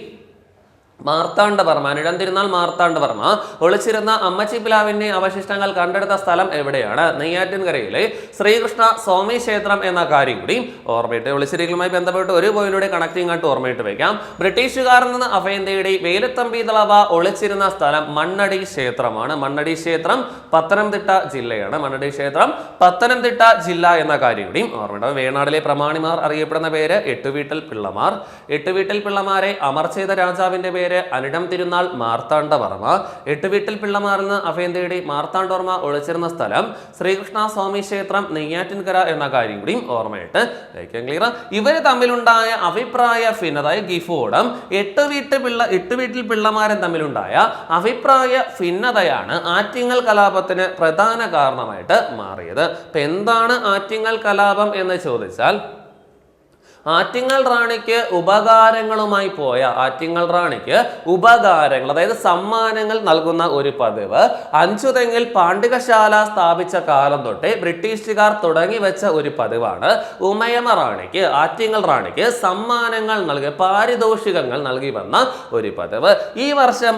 മാർത്താണ്ഡവർമ്മ, അനിടം തിരുനാൾ മാർത്താണ്ഡവർമ്മ ഒളിച്ചിരുന്ന അമ്മച്ചി പ്ലാവിന്റെ അവശിഷ്ടങ്ങൾ കണ്ടെടുത്ത സ്ഥലം എവിടെയാണ്? നെയ്യാറ്റിൻകരയിലെ ശ്രീകൃഷ്ണ സ്വാമി ക്ഷേത്രം എന്ന കാര്യം കൂടി ഓർമ്മയിട്ട്. ഒളിച്ചിരിക്കലുമായി ബന്ധപ്പെട്ട് ഒരു പോയിന്റിലൂടെ കണക്റ്റിംഗ് ആയിട്ട് ഓർമ്മയിട്ട് വയ്ക്കാം. ബ്രിട്ടീഷുകാരിൽ നിന്ന് അഭയം തേടി വേലുത്തമ്പി ദളവ ഒളിച്ചിരുന്ന സ്ഥലം മണ്ണടി ക്ഷേത്രമാണ്. മണ്ണടി ക്ഷേത്രം പത്തനംതിട്ട ജില്ലയാണ്. മണ്ണടി ക്ഷേത്രം പത്തനംതിട്ട ജില്ല എന്ന കാര്യം കൂടി ഓർമ്മയിട്ട്. വേണാടിലെ പ്രമാണിമാർ അറിയപ്പെടുന്ന പേര് എട്ടുവീട്ടിൽ പിള്ളമാർ. എട്ടുവീട്ടിൽ പിള്ളമാരെ അമർ ചെയ്ത രാജാവിന്റെ പേര് അനിടം തിരുനാൾ മാർത്താണ്ഡവർമ്മ. എട്ടുവീട്ടിൽ പിള്ളമാരിൽ നിന്ന് അഭയം തേടി മാർത്താണ്ഡവർമ്മ ഒളിച്ചിരുന്ന സ്ഥലം ശ്രീകൃഷ്ണ സ്വാമി ക്ഷേത്രം നെയ്യാറ്റിൻകര എന്ന കാര്യം കൂടി ഓർമ്മയിട്ട് വയ്ക്കാൻ. ക്ലിയർ. ഇവര് തമ്മിലുണ്ടായ അഭിപ്രായ ഭിന്നത, ഗിഫോർഡും എട്ടുവീട്ടിൽ പിള്ളമാരും തമ്മിലുണ്ടായ അഭിപ്രായ ഭിന്നതയാണ് ആറ്റിങ്ങൽ കലാപത്തിന് പ്രധാന കാരണമായിട്ട് മാറിയത്. ഇപ്പൊ എന്താണ് ആറ്റിങ്ങൽ കലാപം എന്ന് ചോദിച്ചാൽ, ആറ്റിങ്ങൽ റാണിക്ക് ഉപകാരങ്ങളുമായി പോയ ഉപകാരങ്ങൾ, അതായത് സമ്മാനങ്ങൾ നൽകുന്ന ഒരു പതിവ് അഞ്ചുതെങ്ങിൽ പാണ്ഡികശാല സ്ഥാപിച്ച കാലം തൊട്ടേ ബ്രിട്ടീഷുകാർ തുടങ്ങി വെച്ച ഒരു പതിവാണ്. ഉമയമ റാണിക്ക്, ആറ്റിങ്ങൽ റാണിക്ക് സമ്മാനങ്ങൾ നൽകി, പാരിതോഷികങ്ങൾ നൽകി വന്ന ഒരു പതിവ്. ഈ വർഷം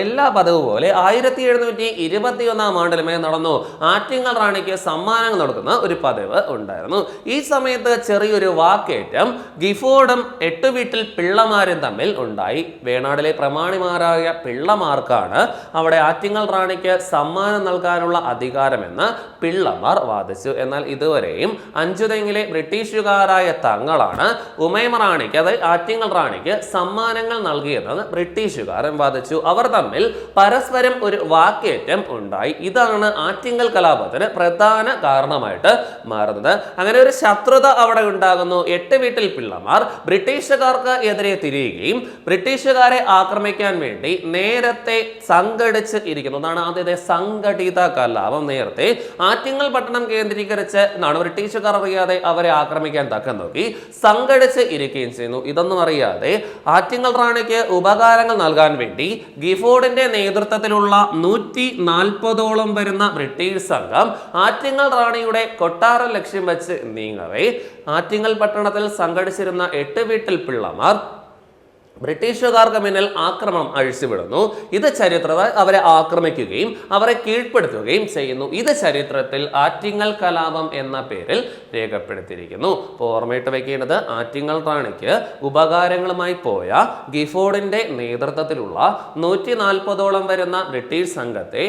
എല്ലാ പതിവ് പോലെ 1721 ആണ്ടിലുമേ നടന്നു ആറ്റിങ്ങൽ റാണിക്ക് സമ്മാനങ്ങൾ നൽകുന്ന ഒരു പതിവ് ഉണ്ടായിരുന്നു. ഈ സമയത്ത് ചെറിയൊരു വാക്ക് വാക്കേറ്റം ഗിഫോർഡും എട്ടുവീട്ടിൽ പിള്ളമാരും തമ്മിൽ ഉണ്ടായി. വേണാടിലെ പ്രമാണിമാരായ പിള്ളമാർക്കാണ് അവിടെ ആറ്റിങ്ങൽ റാണിക്ക് സമ്മാനം നൽകാനുള്ള അധികാരമെന്ന് പിള്ളമാർ വാദിച്ചു. എന്നാൽ ഇതുവരെയും അഞ്ചുതെങ്ങിലെ ബ്രിട്ടീഷുകാരായ തങ്ങളാണ് ഉമൈമ റാണിക്ക്, അതായത് ആറ്റിങ്ങൽ റാണിക്ക് സമ്മാനങ്ങൾ നൽകിയതെന്ന് ബ്രിട്ടീഷുകാരൻ വാദിച്ചു. അവർ തമ്മിൽ പരസ്പരം ഒരു വാക്കേറ്റം ഉണ്ടായി. ഇതാണ് ആറ്റിങ്ങൽ കലാപത്തിന് പ്രധാന കാരണമായിട്ട് മാറുന്നത്. അങ്ങനെ ഒരു ശത്രുത അവിടെ ഉണ്ടാകുന്നു. എട്ടുവീട്ടിൽ പിള്ളമാർ ബ്രിട്ടീഷുകാർക്ക് എതിരെ തിരിയുകയും ബ്രിട്ടീഷുകാരെ ആക്രമിക്കാൻ വേണ്ടി നേരത്തെ സംഘടിച്ച് ഇരിക്കുന്നതാണ് ആദ്യത്തെ സംഘടിത കലാപം. നേരത്തെ ആറ്റിങ്ങൽ പട്ടണം കേന്ദ്രീകരിച്ച് ബ്രിട്ടീഷുകാർ അറിയാതെ അവരെ ആക്രമിക്കാൻ തക്കം നോക്കി സംഘടിച്ച് ഇരിക്കുകയും ചെയ്യുന്നു. ഇതൊന്നും അറിയാതെ ആറ്റിങ്ങൽ റാണിക്ക് ഉപകാരങ്ങൾ നൽകാൻ വേണ്ടി ഗിഫോർഡിന്റെ നേതൃത്വത്തിലുള്ള 140ഓളം വരുന്ന ബ്രിട്ടീഷ് സംഘം ആറ്റിങ്ങൽ റാണിയുടെ കൊട്ടാരം ലക്ഷ്യം വെച്ച് നീങ്ങവേ ആറ്റിങ്ങൽ പട്ടണത്തിൽ സംഘടിച്ചിരുന്ന എട്ടുവീട്ടിൽ പിള്ളമാർ ബ്രിട്ടീഷുകാർക്ക് മുന്നിൽ ആക്രമണം അഴിച്ചുവിടുന്നു. ഇത് ചരിത്രത്തിൽ അവരെ ആക്രമിക്കുകയും അവരെ കീഴ്പ്പെടുത്തുകയും ചെയ്യുന്നു. ഇത് ചരിത്രത്തിൽ ആറ്റിങ്ങൽ കലാപം എന്ന പേരിൽ രേഖപ്പെടുത്തിയിരിക്കുന്നു. അപ്പോൾ ഓർമ്മയിട്ട് വയ്ക്കേണ്ടത് ആറ്റിങ്ങൽ റാണിക്ക് ഉപകാരങ്ങളുമായി പോയ ഗിഫോർഡിന്റെ നേതൃത്വത്തിലുള്ള 140ഓളം വരുന്ന ബ്രിട്ടീഷ് സംഘത്തെ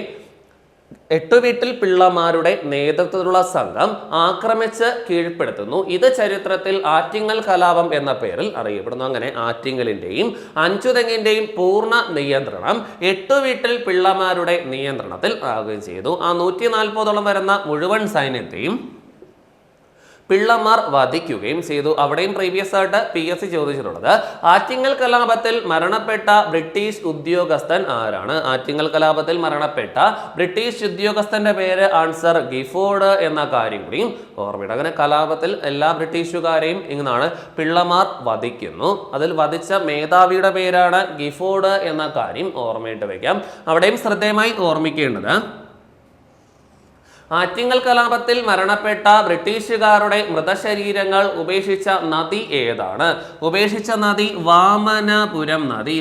എട്ടുവീട്ടിൽ പിള്ളമാരുടെ നേതൃത്വത്തിലുള്ള സംഘം ആക്രമിച്ച് കീഴ്പ്പെടുത്തുന്നു. ഇത് ചരിത്രത്തിൽ ആറ്റിങ്ങൽ കലാപം എന്ന പേരിൽ അറിയപ്പെടുന്നു. അങ്ങനെ ആറ്റിങ്ങലിന്റെയും അഞ്ചുതെങ്ങിന്റെയും പൂർണ്ണ നിയന്ത്രണം എട്ടുവീട്ടിൽ പിള്ളമാരുടെ നിയന്ത്രണത്തിൽ ആകുകയും ചെയ്തു. ആ 140ഓളം വരുന്ന മുഴുവൻ സൈന്യത്തെയും പിള്ളമാർ വധിക്കുകയും ചെയ്തു. അവിടെയും പ്രീവിയസ് ആയിട്ട് PSC ചോദിച്ചിട്ടുള്ളത് ആറ്റിങ്ങൽ കലാപത്തിൽ മരണപ്പെട്ട ബ്രിട്ടീഷ് ഉദ്യോഗസ്ഥൻ ആരാണ്? ആറ്റിങ്ങൽ കലാപത്തിൽ മരണപ്പെട്ട ബ്രിട്ടീഷ് ഉദ്യോഗസ്ഥന്റെ പേര് ആൻസർ ഗിഫോർഡ് എന്ന കാര്യം കൂടിയും ഓർമ്മയിടുക. അങ്ങനെ കലാപത്തിൽ എല്ലാ ബ്രിട്ടീഷുകാരെയും ഇങ്ങനാണ് പിള്ളമാർ വധിക്കുന്നു. അതിൽ വധിച്ച മേധാവിയുടെ പേരാണ് ഗിഫോർഡ് എന്ന കാര്യം ഓർമ്മയിട്ട് വയ്ക്കാം. അവിടെയും ശ്രദ്ധേയമായി ഓർമ്മിക്കേണ്ടത് ആറ്റിങ്ങൽ കലാപത്തിൽ മരണപ്പെട്ട ബ്രിട്ടീഷുകാരുടെ മൃതശരീരങ്ങൾ ഉപേക്ഷിച്ച നദി ഏതാണ്? ഉപേക്ഷിച്ച നദി വാമനപുരം നദി.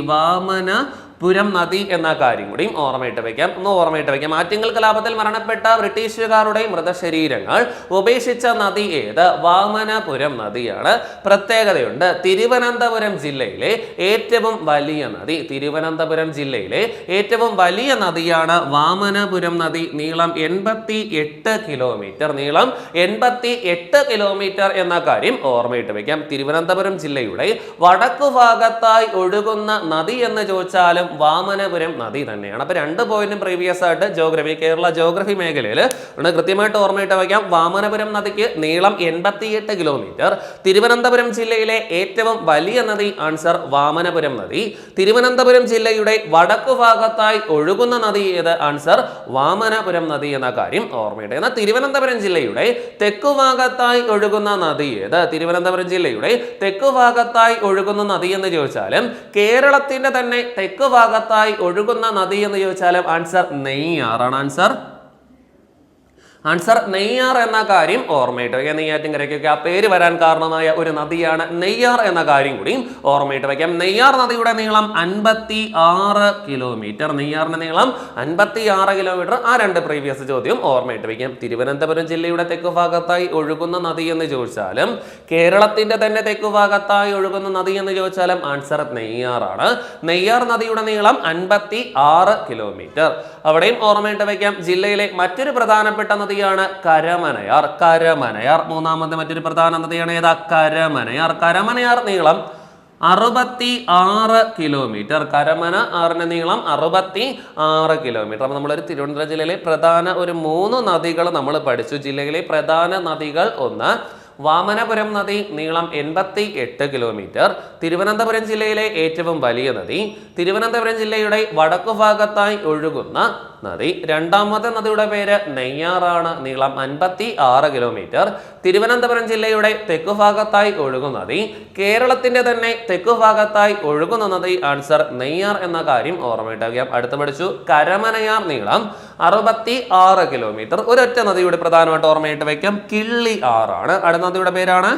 പുരം നദി എന്ന കാര്യം കൂടിയും ഓർമ്മയിട്ട് വയ്ക്കാം. ആറ്റിങ്ങൽ കലാപത്തിൽ മരണപ്പെട്ട ബ്രിട്ടീഷുകാരുടെ മൃതശരീരങ്ങൾ ഉപേക്ഷിച്ച നദി ഏത്? വാമനപുരം നദിയാണ്. പ്രത്യേകതയുണ്ട്. തിരുവനന്തപുരം ജില്ലയിലെ ഏറ്റവും വലിയ നദി. തിരുവനന്തപുരം ജില്ലയിലെ ഏറ്റവും വലിയ നദിയാണ് വാമനപുരം നദി. നീളം 88 കിലോമീറ്റർ. നീളം 88 കിലോമീറ്റർ എന്ന കാര്യം ഓർമ്മയിട്ട് വയ്ക്കാം. തിരുവനന്തപുരം ജില്ലയുടെ വടക്കു ഭാഗത്തായി ഒഴുകുന്ന നദി എന്ന് ചോദിച്ചാലും വാമനപുരം നദി തന്നെയാണ്. അപ്പൊ 2 പോയിന്റും പ്രീവിയസ് ആയിട്ട് ജോഗ്രഫി, കേരള ജോഗ്രഫി മേഖലയിൽ കൃത്യമായിട്ട് ഓർമ്മയിട്ട് വയ്ക്കാം. വാമനപുരം നദിക്ക് നീളം 88 കിലോമീറ്റർ. തിരുവനന്തപുരം ജില്ലയിലെ ഏറ്റവും വലിയ നദി ആൻസർ വാമനപുരം നദി. തിരുവനന്തപുരം ജില്ലയുടെ വടക്കു ഭാഗത്തായി ഒഴുകുന്ന നദി ഏത്? ആൻസർ വാമനപുരം നദി എന്ന കാര്യം ഓർമ്മയിട്ട്. എന്നാൽ തിരുവനന്തപുരം ജില്ലയുടെ തെക്കു ഭാഗത്തായി ഒഴുകുന്ന നദി ഏത്? തിരുവനന്തപുരം ജില്ലയുടെ തെക്കു ഭാഗത്തായി ഒഴുകുന്ന നദി എന്ന് ചോദിച്ചാലും കേരളത്തിന്റെ തന്നെ തെക്കു ഭാഗത്തായി ഒഴുകുന്ന നദി എന്ന് ചോദിച്ചാലും ആൻസർ നെയ്യാറാണ്. ആൻസർ നെയ്യാർ എന്ന കാര്യം ഓർമ്മയിട്ട് വയ്ക്കാം. നെയ്യാറ്റിൻകരയ്ക്കൊക്കെ ആ പേര് വരാൻ കാരണമായ ഒരു നദിയാണ് നെയ്യാർ എന്ന കാര്യം കൂടിയും ഓർമ്മയിട്ട് വയ്ക്കാം. നെയ്യാർ നദിയുടെ നീളം 56 കിലോമീറ്റർ. നെയ്യാറിന്റെ നീളം 56 കിലോമീറ്റർ. ആ 2 പ്രീവിയസ് ചോദ്യം ഓർമ്മയിട്ട് വയ്ക്കാം. തിരുവനന്തപുരം ജില്ലയുടെ തെക്കു ഭാഗത്തായി ഒഴുകുന്ന നദി എന്ന് ചോദിച്ചാലും കേരളത്തിന്റെ തന്നെ തെക്കു ഭാഗത്തായി ഒഴുകുന്ന നദി എന്ന് ചോദിച്ചാലും ആൻസർ നെയ്യാറാണ്. നെയ്യാർ നദിയുടെ നീളം 56 കിലോമീറ്റർ. അവിടെയും ഓർമ്മയിട്ട് വയ്ക്കാം. ജില്ലയിലെ മറ്റൊരു പ്രധാനപ്പെട്ട നദിയാണ് കരമനയാർ. മൂന്നാമത്തെ മറ്റൊരു പ്രധാന നദിയാണ് ഏതാ? കരമനയാർ നീളം 66 കിലോമീറ്റർ. കരമനയാറിന്റെ നീളം 66 കിലോമീറ്റർ. അപ്പൊ നമ്മളൊരു തിരുവനന്തപുരം ജില്ലയിലെ പ്രധാന ഒരു 3 നദികൾ നമ്മൾ പഠിച്ചു. ജില്ലയിലെ പ്രധാന നദികൾ: ഒന്ന് വാമനപുരം നദി, നീളം 88 കിലോമീറ്റർ. തിരുവനന്തപുരം ജില്ലയിലെ ഏറ്റവും വലിയ നദി. തിരുവനന്തപുരം ജില്ലയുടെ വടക്കു ഭാഗത്തായി ഒഴുകുന്ന നദി. രണ്ടാമത്തെ നദിയുടെ പേര് നെയ്യാറാണ്. നീളം 56 കിലോമീറ്റർ. തിരുവനന്തപുരം ജില്ലയുടെ തെക്കു ഭാഗത്തായി ഒഴുകുന്ന നദി. കേരളത്തിന്റെ തന്നെ തെക്കു ഭാഗത്തായി ഒഴുകുന്ന നദി. ആൻസർ നെയ്യാർ എന്ന കാര്യം ഓർമ്മയിട്ടാക്കാം. അടുത്ത് പഠിച്ചു കരമനയാർ, നീളം 66 കിലോമീറ്റർ. ഒരൊറ്റ നദിയുടെ പ്രധാനമായിട്ട് ഓർമ്മയിട്ട് വയ്ക്കാം, കിള്ളി ആറാണ്. അടുത്ത നദിയുടെ പേരാണ്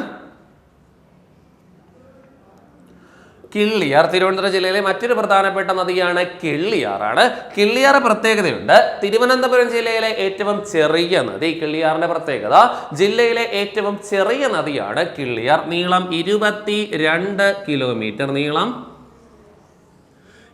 കിള്ളിയാർ തിരുവനന്തപുരം ജില്ലയിലെ മറ്റൊരു പ്രധാനപ്പെട്ട നദിയാണ് കിള്ളിയാറാണ്. കിള്ളിയാർ പ്രത്യേകതയുണ്ട്. തിരുവനന്തപുരം ജില്ലയിലെ ഏറ്റവും ചെറിയ നദി. കിള്ളിയാറിന്റെ പ്രത്യേകത ജില്ലയിലെ ഏറ്റവും ചെറിയ നദിയാണ് കിള്ളിയാർ. നീളം 22 കിലോമീറ്റർ. നീളം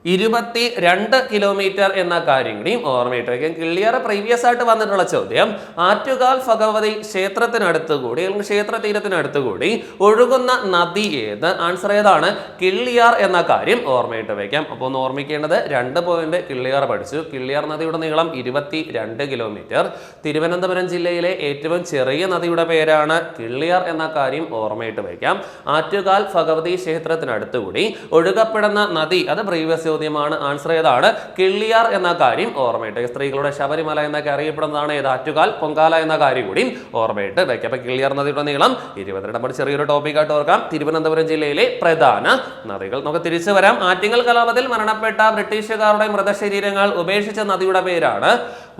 22 കിലോമീറ്റർ എന്ന കാര്യം കൂടിയും ഓർമ്മയിട്ട് വയ്ക്കും. കിള്ളിയാർ പ്രീവിയസ് ആയിട്ട് വന്നിട്ടുള്ള ചോദ്യം ആറ്റുകാൽ ഭഗവതി ക്ഷേത്രത്തിനടുത്തുകൂടി അല്ലെങ്കിൽ ക്ഷേത്ര തീരത്തിനടുത്തുകൂടി ഒഴുകുന്ന നദി ഏത്? ആൻസർ ഏതാണ്? കിള്ളിയാർ എന്ന കാര്യം ഓർമ്മയിട്ട് വയ്ക്കാം. അപ്പോൾ ഒന്ന് ഓർമ്മിക്കേണ്ടത് 2 പോയിന്റ് കിള്ളിയാർ പഠിച്ചു. കിള്ളിയാർ നദിയുടെ നീളം 22 കിലോമീറ്റർ. തിരുവനന്തപുരം ജില്ലയിലെ ഏറ്റവും ചെറിയ നദിയുടെ പേരാണ് കിള്ളിയാർ എന്ന കാര്യം ഓർമ്മയിട്ട് വയ്ക്കാം. ആറ്റുകാൽ ഭഗവതി ക്ഷേത്രത്തിനടുത്തുകൂടി ഒഴുകപ്പെടുന്ന നദി അത് പ്രീവിയസ് ചോദ്യമാണ്. ആൻസർ ഏതാണ്? കിള്ളിയാർ എന്ന കാര്യം ഓർമ്മയിട്ട്. സ്ത്രീകളുടെ ശബരിമല എന്നൊക്കെ അറിയപ്പെടുന്നതാണ് ഏത്? ആറ്റുകാൽ പൊങ്കാല എന്ന കാര്യം കൂടി ഓർമ്മയിട്ട് വയ്ക്കുക. അപ്പൊ കിള്ളിയാർ നദിയുടെ നീളം 22. നമ്മൾ ചെറിയൊരു ടോപ്പിക്കായിട്ട് ഓർക്കാം. തിരുവനന്തപുരം ജില്ലയിലെ പ്രധാന നദികൾ. നമുക്ക് തിരിച്ചു വരാം. ആറ്റിങ്ങൽ കലാപത്തിൽ മരണപ്പെട്ട ബ്രിട്ടീഷുകാരുടെ മൃതശരീരങ്ങൾ ഉപേക്ഷിച്ച നദിയുടെ പേരാണ്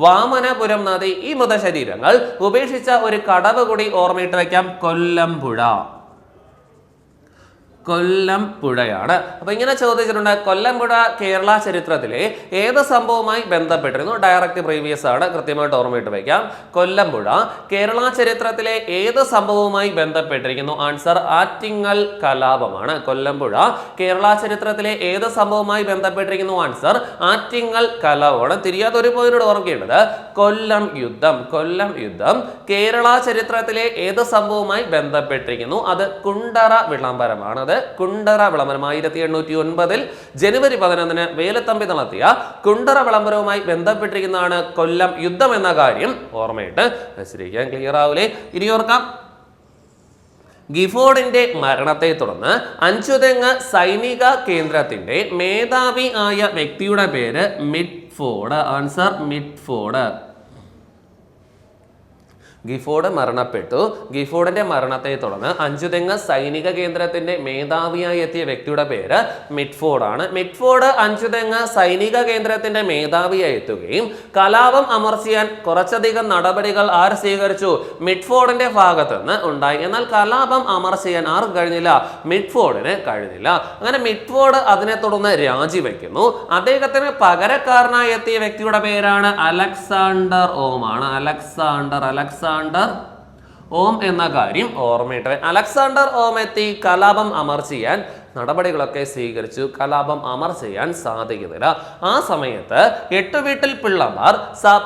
വാമനപുരം നദി. ഈ മൃതശരീരങ്ങൾ ഉപേക്ഷിച്ച ഒരു കടവ് കൂടി ഓർമ്മയിട്ട് വയ്ക്കാം. കൊല്ലംപുഴ. കൊല്ലംപുഴയാണ്. അപ്പൊ ഇങ്ങനെ ചോദിച്ചിട്ടുണ്ട്, കൊല്ലംപുഴ കേരള ചരിത്രത്തിലെ ഏത് സംഭവവുമായി ബന്ധപ്പെട്ടിരുന്നു? ഡയറക്റ്റ് പ്രീവിയസ് ആണ്, കൃത്യമായിട്ട് ഓർമ്മയിട്ട് വയ്ക്കാം. കൊല്ലംപുഴ കേരള ചരിത്രത്തിലെ ഏത് സംഭവവുമായി ബന്ധപ്പെട്ടിരിക്കുന്നു? ആൻസർ ആറ്റിങ്ങൽ കലാപമാണ്. കൊല്ലംപുഴ കേരള ചരിത്രത്തിലെ ഏത് സംഭവവുമായി ബന്ധപ്പെട്ടിരിക്കുന്നു? ആൻസർ ആറ്റിങ്ങൽ കലാപമാണ്. തിരിയാത്തൊരു പോയിന്റ് ഓർമ്മിക്കേണ്ടത് കൊല്ലം യുദ്ധം. കൊല്ലം യുദ്ധം കേരള ചരിത്രത്തിലെ ഏത് സംഭവവുമായി ബന്ധപ്പെട്ടിരിക്കുന്നു? അത് കുണ്ടറ വിളംബരമാണ്. കുണ്ടറ വിളംബരം 1809 ജനുവരി 11 വേലുത്തമ്പി നടത്തിയ കുണ്ടറ വിളംബരവുമായി ബന്ധപ്പെട്ടിരിക്കുന്നതാണ് കൊല്ലം യുദ്ധം എന്ന കാര്യം ഓർമ്മയിട്ട് വെച്ചിരിക്കാൻ. ക്ലിയർ ആവൂലേ? ഇനി ഓർക്കാം. ഗിഫോർഡിന്റെ മരണത്തെ തുടർന്ന് അഞ്ചുതെങ്ങ് സൈനിക കേന്ദ്രത്തിന്റെ മേധാവി ആയ വ്യക്തിയുടെ പേര് മിഡ്ഫോർഡ്. ആൻസർ മിഡ്ഫോർഡ്. ഗിഫോർഡ് മരണപ്പെട്ടു. ഗിഫോർഡിന്റെ മരണത്തെ തുടർന്ന് അഞ്ചുതെങ്ങ് സൈനിക കേന്ദ്രത്തിന്റെ മേധാവിയായി എത്തിയ വ്യക്തിയുടെ പേര് മിഡ്ഫോർഡ് ആണ്. മിഡ്ഫോർഡ് അഞ്ചുതെങ്ങ് സൈനിക കേന്ദ്രത്തിന്റെ മേധാവിയായി എത്തുകയും കലാപം അമർച്ചാൻ കുറച്ചധികം നടപടികൾ ആര് സ്വീകരിച്ചു? മിഡ്ഫോർഡിന്റെ ഭാഗത്ത് നിന്ന് ഉണ്ടായി. എന്നാൽ കലാപം അമർച്ചാൻ ആർക്കും കഴിഞ്ഞില്ല? മിഡ്ഫോർഡിന് കഴിഞ്ഞില്ല. അങ്ങനെ മിഡ്ഫോർഡ് അതിനെ തുടർന്ന് രാജിവെക്കുന്നു. അദ്ദേഹത്തിന് പകരക്കാരനായി എത്തിയ വ്യക്തിയുടെ പേരാണ് അലക്സാണ്ടർ ഓം ആണ്. അലക്സാണ്ടർ ഓം എന്ന കാര്യം ഓർമ്മയിട്ട്. അലക്സാണ്ടർ ഓം എത്തി കലാപം അമർച്ചാൻ നടപടികളൊക്കെ സ്വീകരിച്ചു. കലാപം അമർ ചെയ്യാൻ സാധിക്കുന്നില്ല. ആ സമയത്ത് എട്ടുവീട്ടിൽ പിള്ളമാർ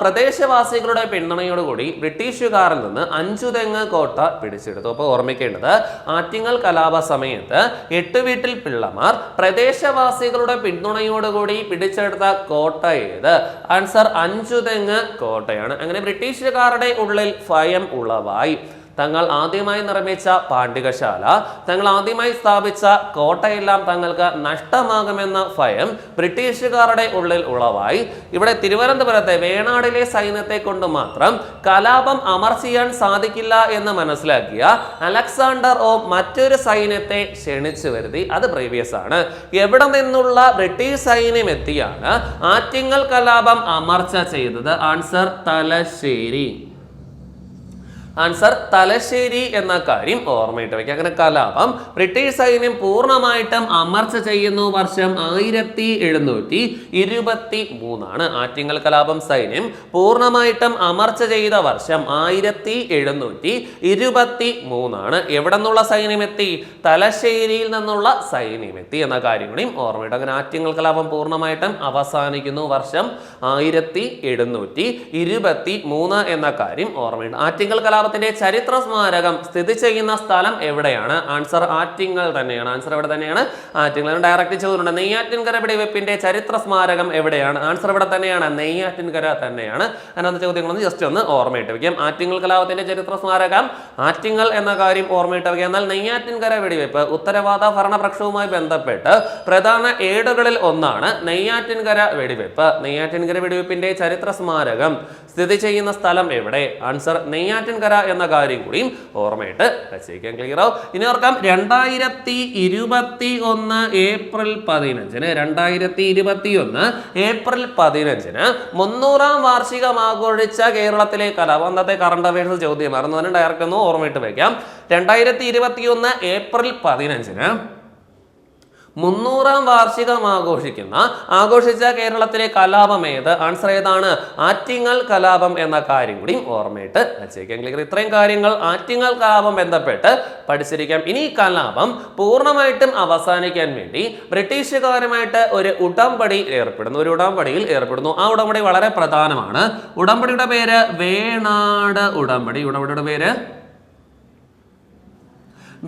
പ്രദേശവാസികളുടെ പിന്തുണയോടുകൂടി ബ്രിട്ടീഷുകാരിൽ നിന്ന് അഞ്ചുതെങ്ങ് കോട്ട പിടിച്ചെടുത്തു. അപ്പോൾ ഓർമ്മിക്കേണ്ടത് ആറ്റിങ്ങൽ കലാപ സമയത്ത് എട്ടുവീട്ടിൽ പിള്ളമാർ പ്രദേശവാസികളുടെ പിന്തുണയോടുകൂടി പിടിച്ചെടുത്ത കോട്ട ഏത്? ആൻസർ അഞ്ചുതെങ്ങ് കോട്ടയാണ്. അങ്ങനെ ബ്രിട്ടീഷുകാരുടെ ഉള്ളിൽ ഭയം ഉളവായി. തങ്ങൾ ആദ്യമായി നിർമ്മിച്ച പാണ്ഡികശാല, തങ്ങൾ ആദ്യമായി സ്ഥാപിച്ച കോട്ടയെല്ലാം തങ്ങൾക്ക് നഷ്ടമാകുമെന്ന ഭയം ബ്രിട്ടീഷുകാരുടെ ഉള്ളിൽ ഉളവായി. ഇവിടെ തിരുവനന്തപുരത്തെ വേണാടിലെ സൈന്യത്തെ കൊണ്ട് മാത്രം കലാപം അമർച്ചാൻ സാധിക്കില്ല എന്ന് മനസ്സിലാക്കിയ അലക്സാണ്ടർ ഓം മറ്റൊരു സൈന്യത്തെ ക്ഷണിച്ചു വരുത്തി. അത് പ്രീവിയസ് ആണ്. എവിടെ നിന്നുള്ള ബ്രിട്ടീഷ് സൈന്യം എത്തിയാണ് ആറ്റിങ്ങൽ കലാപം അമർച്ച ചെയ്തത്? ആൻസർ തലശ്ശേരി. ആൻസർ തലശ്ശേരി എന്ന കാര്യം ഓർമ്മയിട്ട് വയ്ക്കുക. അങ്ങനെ കലാപം ബ്രിട്ടീഷ് സൈന്യം പൂർണ്ണമായിട്ടും അമർച്ച ചെയ്യുന്നു വർഷം 1723 ആണ്. ആറ്റിങ്ങൽ കലാപം സൈന്യം പൂർണ്ണമായിട്ടും അമർച്ച ചെയ്ത വർഷം 1723 ആണ്. എവിടെ നിന്നുള്ള സൈന്യം എത്തി? തലശ്ശേരിയിൽ നിന്നുള്ള സൈന്യം എത്തി എന്ന കാര്യം കൂടിയും ഓർമ്മയിട്ട്. അങ്ങനെ ആറ്റിങ്ങൽ കലാപം പൂർണ്ണമായിട്ടും അവസാനിക്കുന്നു വർഷം 1723 എന്ന കാര്യം ഓർമ്മയിട്ട്. ആറ്റിങ്ങൽ കലാപത്തിന്റെ ചരിത്ര സ്മാരകം സ്ഥിതി ചെയ്യുന്ന സ്ഥലം എവിടെയാണ്? ആൻസർ ആറ്റിങ്ങൽ തന്നെയാണ്. ആൻസർ എവിടെ തന്നെയാണ്? ആറ്റിങ്ങൽ. ഡയറക്റ്റ് ചോദ്യമുണ്ട്, നെയ്യാറ്റിൻകര വെടിവെപ്പിന്റെ ചരിത്ര സ്മാരകം എവിടെയാണ്? ആൻസർ ഇവിടെ തന്നെയാണ്, നെയ്യാറ്റിൻകര തന്നെയാണ്. അതിനകത്ത് ചോദ്യങ്ങളൊന്ന് ജസ്റ്റ് ഒന്ന് ഓർമ്മയിട്ട് വയ്ക്കാം. ആറ്റിങ്ങൽ കലാപത്തിന്റെ ചരിത്ര സ്മാരകം ആറ്റിങ്ങൽ എന്ന കാര്യം ഓർമ്മയിട്ട് വയ്ക്കുക. എന്നാൽ നെയ്യാറ്റിൻകര വെടിവെപ്പ് ഉത്തരവാദ ഭരണപക്ഷവുമായി ബന്ധപ്പെട്ട് പ്രധാന ഏടുകളിൽ ഒന്നാണ് നെയ്യാറ്റിൻകര വെടിവെപ്പ്. നെയ്യാറ്റിൻകര വെടിവെപ്പിന്റെ ചരിത്ര സ്മാരകം സ്ഥിതി ചെയ്യുന്ന സ്ഥലം എവിടെ? ആൻസർ നെയ്യാറ്റിൻകര എന്ന കാര്യം കൂടിയും ഓർമ്മയിട്ട് വെച്ചേക്കാൻ. ക്ലിയർ ആവും. ഇനി ഓർക്കാം, 2021 ഏപ്രിൽ 15 2021 ഏപ്രിൽ 15 300-ാം വാർഷികം ആഘോഷിച്ച കേരളത്തിലെ കലാപം. അന്നത്തെ കറണ്ട് അഫയേഴ്സ് ചോദ്യമായിരുന്നു. അതിന് ഡയറക്റ്റ് ഒന്ന് ഓർമ്മയിട്ട് വയ്ക്കാം. 2021 ഏപ്രിൽ 15 300-ാം വാർഷികം ആഘോഷിച്ച കേരളത്തിലെ കലാപം ഏത്? ആൻസർ ഏതാണ്? ആറ്റിങ്ങൽ കലാപം എന്ന കാര്യം കൂടി ഓർമ്മയിട്ട് വെച്ചേക്കാം. ക്ലിയർ? ഇത്രയും കാര്യങ്ങൾ ആറ്റിങ്ങൽ കലാപം ബന്ധപ്പെട്ട് പഠിച്ചിരിക്കാം. ഇനി കലാപം പൂർണ്ണമായിട്ടും അവസാനിക്കാൻ വേണ്ടി ബ്രിട്ടീഷുകാരുമായിട്ട് ഒരു ഉടമ്പടിയിൽ ഏർപ്പെടുന്നു. ആ ഉടമ്പടി വളരെ പ്രധാനമാണ്. ഉടമ്പടിയുടെ പേര് വേണാട് ഉടമ്പടി. ഉടമ്പടിയുടെ പേര്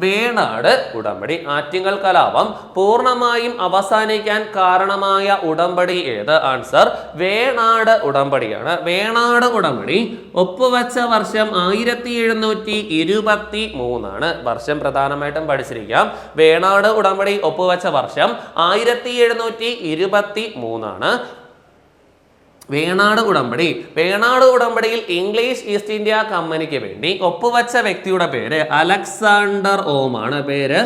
വേണാട് ഉടമ്പടി. ആറ്റിങ്ങൽ കലാപം പൂർണ്ണമായും അവസാനിക്കാൻ കാരണമായ ഉടമ്പടി ഏത്? ആൻസർ വേണാട് ഉടമ്പടിയാണ്. വേണാട് ഉടമ്പടി ഒപ്പുവെച്ച വർഷം 1723 വർഷം പ്രധാനമായിട്ടും പഠിച്ചിരിക്കാം. വേണാട് ഉടമ്പടി ഒപ്പുവെച്ച വർഷം 1723. വേണാട് ഉടമ്പടിയിൽ ഇംഗ്ലീഷ് ഈസ്റ്റ് ഇന്ത്യ കമ്പനിക്ക് വേണ്ടി ഒപ്പുവെച്ച വ്യക്തിയുടെ പേര് അലക്സാണ്ടർ ഓം ആണ്. പേര്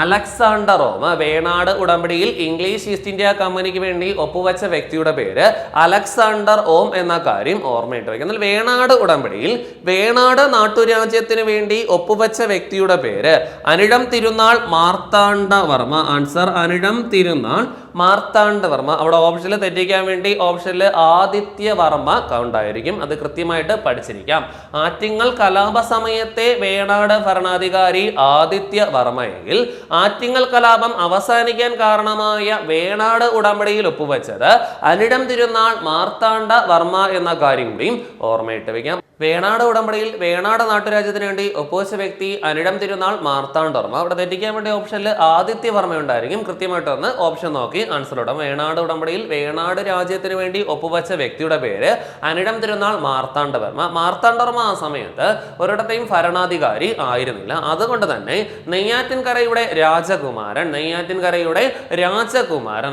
അലക്സാണ്ടർ ഓം. വേണാട് ഉടമ്പടിയിൽ ഇംഗ്ലീഷ് ഈസ്റ്റ് ഇന്ത്യ കമ്പനിക്ക് വേണ്ടി ഒപ്പുവെച്ച വ്യക്തിയുടെ പേര് അലക്സാണ്ടർ ഓം എന്ന കാര്യം ഓർമ്മയിട്ട് വയ്ക്കുക. എന്നാൽ വേണാട് ഉടമ്പടിയിൽ വേണാട് നാട്ടുരാജ്യത്തിന് വേണ്ടി ഒപ്പുവെച്ച വ്യക്തിയുടെ പേര് അനിഴം തിരുനാൾ മാർത്താണ്ഡവർമ്മ. ആൻസർ അനിഴം തിരുനാൾ മാർത്താണ്ഡവർമ്മ. അവിടെ ഓപ്ഷനിൽ തെറ്റിക്കാൻ വേണ്ടി ഓപ്ഷനിൽ ആദിത്യവർമ്മ കൗണ്ട് ആയിരിക്കും. അത് കൃത്യമായിട്ട് പഠിച്ചിരിക്കാം. ആറ്റിങ്ങൽ കലാപ സമയത്തെ വേണാട് ഭരണാധികാരി ആദിത്യവർമ്മയെങ്കിൽ ആറ്റിങ്ങൽ കലാപം അവസാനിക്കാൻ കാരണമായ വേണാട് ഉടമ്പടിയിൽ ഒപ്പുവെച്ചത് അനിഴം തിരുനാൾ മാർത്താണ്ഡവർമ്മ എന്ന കാര്യം കൂടിയും ഓർമ്മയിട്ട് വയ്ക്കാം. വേണാട് ഉടമ്പടിയിൽ വേണാട് നാട്ടുരാജ്യത്തിന് വേണ്ടി ഒപ്പുവെച്ച വ്യക്തി അനിഴം തിരുനാൾ മാർത്താണ്ഡവർമ്മ. അവിടെ തെറ്റിക്കാൻ വേണ്ടി ഓപ്ഷനിൽ ആദിത്യവർമ്മ ഉണ്ടായിരിക്കും. കൃത്യമായിട്ട് ഒന്ന് ഓപ്ഷൻ നോക്കി ആൻസർ ഇടാം. വേണാട് ഉടമ്പടിയിൽ വേണാട് രാജ്യത്തിന് വേണ്ടി ഒപ്പുവെച്ച വ്യക്തിയുടെ പേര് അനിഴം തിരുനാൾ മാർത്താണ്ഡവർമ്മ. മാർത്താണ്ഡവർമ്മ ആ സമയത്ത് ഒരിടത്തെയും ഭരണാധികാരി ആയിരുന്നില്ല. അതുകൊണ്ട് തന്നെ നെയ്യാറ്റിൻകരയുടെ രാജകുമാരൻ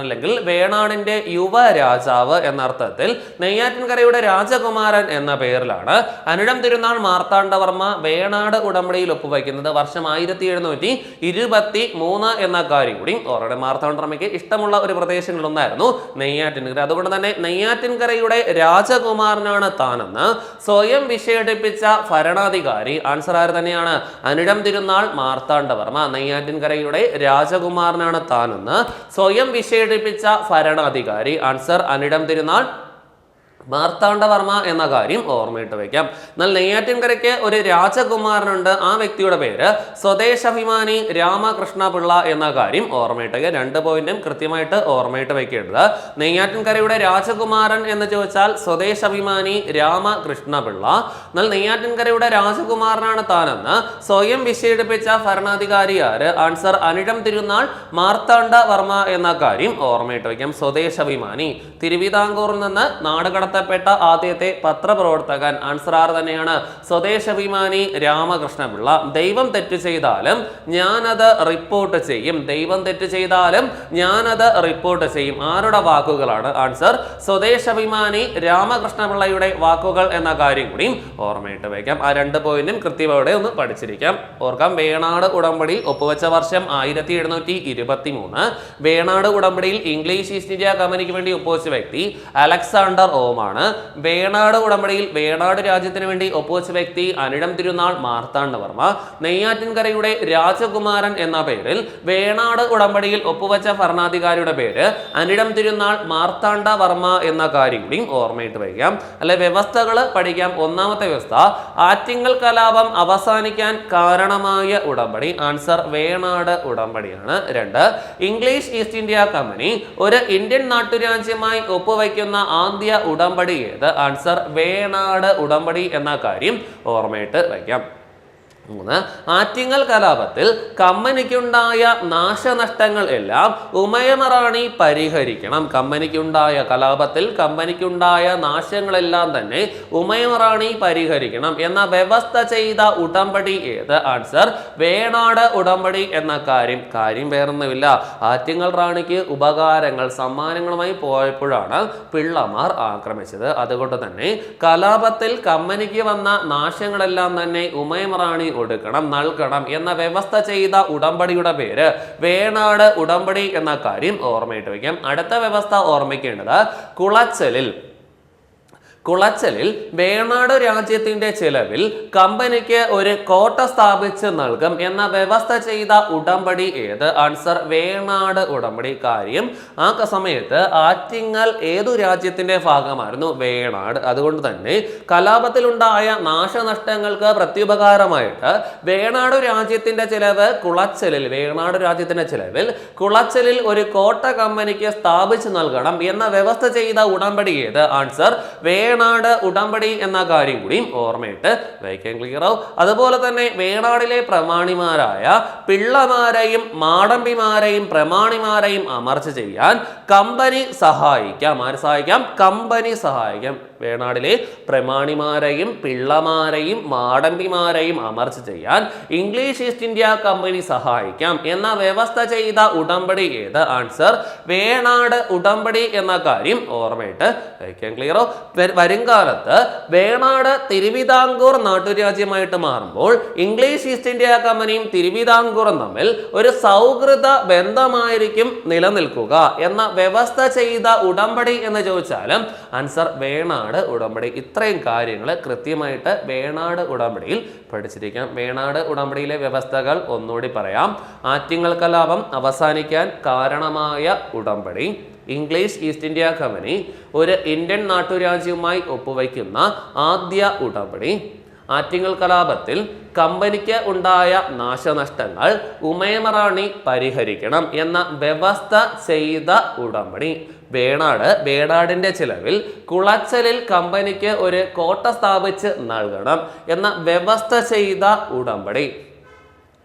അല്ലെങ്കിൽ വേണാടിന്റെ യുവരാജാവ് എന്നർത്ഥത്തിൽ നെയ്യാറ്റിൻകരയുടെ രാജകുമാരൻ എന്ന പേരിലാണ് അനിഴം തിരുനാൾ മാർത്താണ്ഡവർമ്മ വേണാട് ഉടമ്പടിയിൽ ഒപ്പുവയ്ക്കുന്നത്. വർഷം 1723 എന്ന കാര്യം കൂടി ഓർമ്മ. മാർത്താണ്ഡവർമ്മയ്ക്ക് ഇഷ്ടമുള്ള ഒരു പ്രദേശങ്ങളിലൊന്നായിരുന്നു നെയ്യാറ്റിൻകര. അതുകൊണ്ട് തന്നെ നെയ്യാറ്റിൻകരയുടെ രാജകുമാരനാണ് താനെന്ന് സ്വയം വിശേഷിപ്പിച്ച ഭരണാധികാരി ആൻസർ ആര് തന്നെയാണ്? അനിഴം തിരുനാൾ മാർത്താണ്ഡവർമ്മ. നെയ്യാറ്റിൻകരയുടെ രാജകുമാരനാണ് താനെന്ന് സ്വയം വിശേഷിപ്പിച്ച ഭരണാധികാരി ആൻസർ അനിഴം തിരുനാൾ മാർത്താണ്ഡവർമ്മ എന്ന കാര്യം ഓർമ്മയിട്ട് വയ്ക്കാം. എന്നാൽ നെയ്യാറ്റിൻകരയ്ക്ക് ഒരു രാജകുമാരനുണ്ട്. ആ വ്യക്തിയുടെ പേര് സ്വദേശാഭിമാനി രാമകൃഷ്ണപിള്ള എന്ന കാര്യം ഓർമ്മയിട്ട് വയ്ക്കുക. 2 പോയിന്റും കൃത്യമായിട്ട് ഓർമ്മയിട്ട് വയ്ക്കേണ്ടത്. നെയ്യാറ്റിൻകരയുടെ രാജകുമാരൻ എന്ന് ചോദിച്ചാൽ സ്വദേശാഭിമാനി രാമകൃഷ്ണപിള്ള. എന്നാൽ നെയ്യാറ്റിൻകരയുടെ രാജകുമാരനാണ് താനെന്ന് സ്വയം വിശേഷിപ്പിച്ച ഭരണാധികാരി ആര്? ആൻസർ അനിഴം തിരുനാൾ മാർത്താണ്ഡവർമ്മ എന്ന കാര്യം ഓർമ്മയിട്ട് വയ്ക്കാം. സ്വദേശാഭിമാനി. തിരുവിതാംകൂറിൽ നിന്ന് നാടുകട ആദ്യത്തെ പത്രപ്രവർത്തകൻ ആൻസർ ആർ തന്നെയാണ്? സ്വദേശാഭിമാനി രാമകൃഷ്ണപിള്ള. ദൈവം തെറ്റ് ചെയ്താലും ഞാനത് റിപ്പോർട്ട് ചെയ്യും. ആരുടെ വാക്കുകളാണ്? ആൻസർ സ്വദേശാഭിമാനി രാമകൃഷ്ണപിള്ളയുടെ വാക്കുകൾ എന്ന കാര്യം കൂടി ഓർമ്മയിട്ട് വയ്ക്കാം. ആ 2 പോയിന്റും കൃത്യമായിട്ട് ഒന്ന് പഠിച്ചിരിക്കാം. ഓർക്കാം. വേണാട് ഉടമ്പടി ഒപ്പുവെച്ച വർഷം 1723. വേണാട് ഉടമ്പടിയിൽ ഇംഗ്ലീഷ് ഈസ്റ്റ് ഇന്ത്യ കമ്പനിക്ക് വേണ്ടി ഒപ്പുവെച്ച വ്യക്തി അലക്സാണ്ടർ ഓം. വേണാട് ഉടമ്പടിയിൽ വേണാട് രാജ്യത്തിന് വേണ്ടി ഒപ്പുവെച്ച വ്യക്തി അനിഴം തിരുനാൾ മാർത്താണ്ഡവർമ്മ. നെയ്യാറ്റിൻകരയുടെ രാജകുമാരൻ എന്ന പേരിൽ വേണാട് ഉടമ്പടിയിൽ ഒപ്പുവെച്ച ഭരണാധികാരിയുടെ പേര് അനിഴം തിരുനാൾ മാർത്താണ്ഡവർമ്മ എന്ന കാര്യം കൂടി ഓർമ്മയിട്ട് വയ്ക്കാം. അല്ലെ വ്യവസ്ഥകൾ പഠിക്കാം. ഒന്നാമത്തെ വ്യവസ്ഥ ആറ്റിങ്ങൽ കലാപം അവസാനിക്കാൻ കാരണമായ ഉടമ്പടി ആൻസർ വേണാട് ഉടമ്പടിയാണ്. 2 ഇംഗ്ലീഷ് ഈസ്റ്റ് ഇന്ത്യ കമ്പനി ഒരു ഇന്ത്യൻ നാട്ടുരാജ്യമായി ഒപ്പുവയ്ക്കുന്ന ആദ്യ ഉടമ്പടി ഏത്? ആൻസർ വേണാട് ഉടമ്പടി എന്ന കാര്യം ഓർമ്മയിട്ട് വയ്ക്കാം. 3 ആറ്റിങ്ങൽ കലാപത്തിൽ കമ്പനിക്കുണ്ടായ നാശനഷ്ടങ്ങൾ എല്ലാം ഉമയമറാണി പരിഹരിക്കണം. കലാപത്തിൽ കമ്പനിക്കുണ്ടായ നാശങ്ങളെല്ലാം തന്നെ ഉമയമറാണി പരിഹരിക്കണം എന്ന വ്യവസ്ഥ ചെയ്ത ഉടമ്പടി ഏത്? ആൻസർ വേണാട് ഉടമ്പടി എന്ന കാര്യം വേറൊന്നുമില്ല. ആറ്റിങ്ങൽ റാണിക്ക് ഉപകാരങ്ങൾ സമ്മാനങ്ങളുമായി പോയപ്പോഴാണ് പിള്ളമാർ ആക്രമിച്ചത്. അതുകൊണ്ട് തന്നെ കലാപത്തിൽ കമ്പനിക്ക് വന്ന നാശങ്ങളെല്ലാം തന്നെ ഉമയമറാണി നൽകണം എന്ന വ്യവസ്ഥ ചെയ്ത ഉടമ്പടിയുടെ പേര് വേണാട് ഉടമ്പടി എന്ന കാര്യം ഓർമ്മയിട്ട് വയ്ക്കാം. അടുത്ത വ്യവസ്ഥ ഓർമ്മിക്കേണ്ടത് കുളച്ചലിൽ വേണാട് രാജ്യത്തിന്റെ ചെലവിൽ കമ്പനിക്ക് ഒരു കോട്ട സ്ഥാപിച്ച് നൽകും എന്ന വ്യവസ്ഥ ചെയ്ത ഉടമ്പടി ഏത്? ആൻസർ വേണാട് ഉടമ്പടി. കാര്യം ആ സമയത്ത് ആറ്റിങ്ങൽ ഏതു രാജ്യത്തിന്റെ ഭാഗമായിരുന്നു? വേണാട്. അതുകൊണ്ട് തന്നെ കലാപത്തിലുണ്ടായ നാശനഷ്ടങ്ങൾക്ക് പ്രത്യുപകാരമായിട്ട് വേണാട് രാജ്യത്തിന്റെ ചെലവ് കുളച്ചലിൽ കുളച്ചലിൽ ഒരു കോട്ട കമ്പനിക്ക് സ്ഥാപിച്ചു നൽകണം എന്ന വ്യവസ്ഥ ചെയ്ത ഉടമ്പടി ഏത്? ആൻസർ വേണാട് ഉടമ്പടി എന്ന കാര്യം കൂടി ഓർമ്മയിട്ട് വയ്ക്കാൻ ക്ലിയർ ആവും. അതുപോലെ തന്നെ വേണാടിലെ പ്രമാണിമാരായ പിള്ളമാരെയും മാടമ്പിമാരെയും പ്രമാണിമാരെയും അമർച്ച ചെയ്യാൻ കമ്പനി സഹായിക്കാം. ആര് സഹായിക്കാം? കമ്പനി സഹായിക്കാം. വേണാടിലെ പ്രമാണിമാരെയും പിള്ളമാരെയും മാടമ്പിമാരെയും അമർച്ച ചെയ്യാൻ ഇംഗ്ലീഷ് ഈസ്റ്റ് ഇന്ത്യ കമ്പനി സഹായിക്കാം എന്ന വ്യവസ്ഥ ചെയ്ത ഉടമ്പടി ഏത്? ആൻസർ വേണാട് ഉടമ്പടി എന്ന കാര്യം ഓർമ്മയിട്ട് വയ്ക്കാൻ ക്ലിയർ ആവും. വരുംകാലത്ത് വേണാട് തിരുവിതാംകൂർ നാട്ടുരാജ്യമായിട്ട് മാറുമ്പോൾ ഇംഗ്ലീഷ് ഈസ്റ്റ് ഇന്ത്യ കമ്പനിയും തിരുവിതാംകൂറും തമ്മിൽ ഒരു സൗഹൃദ ബന്ധമായിരിക്കും നിലനിൽക്കുക എന്ന വ്യവസ്ഥ ചെയ്ത ഉടമ്പടി എന്ന് ചോദിച്ചാലും ആൻസർ വേണാട് ഉടമ്പടി. ഇത്രയും കാര്യങ്ങൾ കൃത്യമായിട്ട് വേണാട് ഉടമ്പടിയിൽ പഠിച്ചിരിക്കാം. വേണാട് ഉടമ്പടിയിലെ വ്യവസ്ഥകൾ ഒന്നുകൂടി പറയാം. ആറ്റിങ്ങൽ കലാപം അവസാനിക്കാൻ കാരണമായ ഉടമ്പടി, ഇംഗ്ലീഷ് ഈസ്റ്റ് ഇന്ത്യ കമ്പനി ഒരു ഇന്ത്യൻ നാട്ടുരാജ്യവുമായി ഒപ്പുവയ്ക്കുന്ന ആദ്യ ഉടമ്പടി, ആറ്റിങ്ങൽ കലാപത്തിൽ കമ്പനിക്ക് ഉണ്ടായ നാശനഷ്ടങ്ങൾ ഉമയമറാണി പരിഹരിക്കണം എന്ന വ്യവസ്ഥ ചെയ്ത ഉടമ്പടി, വേണാടിന്റെ ചിലവിൽ കുളച്ചലിൽ കമ്പനിക്ക് ഒരു കോട്ട സ്ഥാപിച്ച് നൽകണം എന്ന വ്യവസ്ഥ ചെയ്ത ഉടമ്പടി,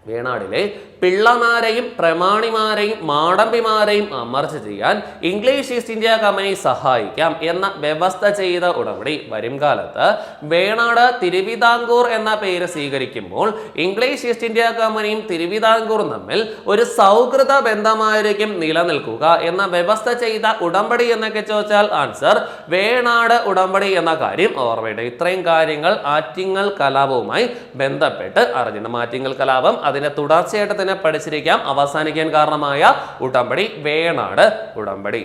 വേണാടിലെ പിള്ളമാരെയും പ്രമാണിമാരെയും മാടമ്പിമാരെയും അമർച്ച ചെയ്യാൻ ഇംഗ്ലീഷ് ഈസ്റ്റ് ഇന്ത്യ കമ്പനി സഹായിക്കാം എന്ന വ്യവസ്ഥ ചെയ്ത ഉടമ്പടി. വരും കാലത്ത് വേണാട് തിരുവിതാംകൂർ എന്ന പേര് സ്വീകരിക്കുമ്പോൾ ഇംഗ്ലീഷ് ഈസ്റ്റ് ഇന്ത്യ കമ്പനിയും തിരുവിതാംകൂറും തമ്മിൽ ഒരു സൗഹൃദ ബന്ധമായിരിക്കും നിലനിൽക്കുക എന്ന വ്യവസ്ഥ ചെയ്ത ഉടമ്പടി എന്നൊക്കെ ചോദിച്ചാൽ ആൻസർ വേണാട് ഉടമ്പടി എന്ന കാര്യം ഓർമ്മയുണ്ട്. ഇത്രയും കാര്യങ്ങൾ ആറ്റിങ്ങൽ കലാപവുമായി ബന്ധപ്പെട്ട് അറിഞ്ഞിട്ടുണ്ട്. ആറ്റിങ്ങൽ കലാപം അതിന്റെ തുടർച്ചയായിട്ട് പഠിച്ചിരിക്കാം. അവസാനിക്കാൻ കാരണമായ ഉടമ്പടി വേണാട് ഉടമ്പടി.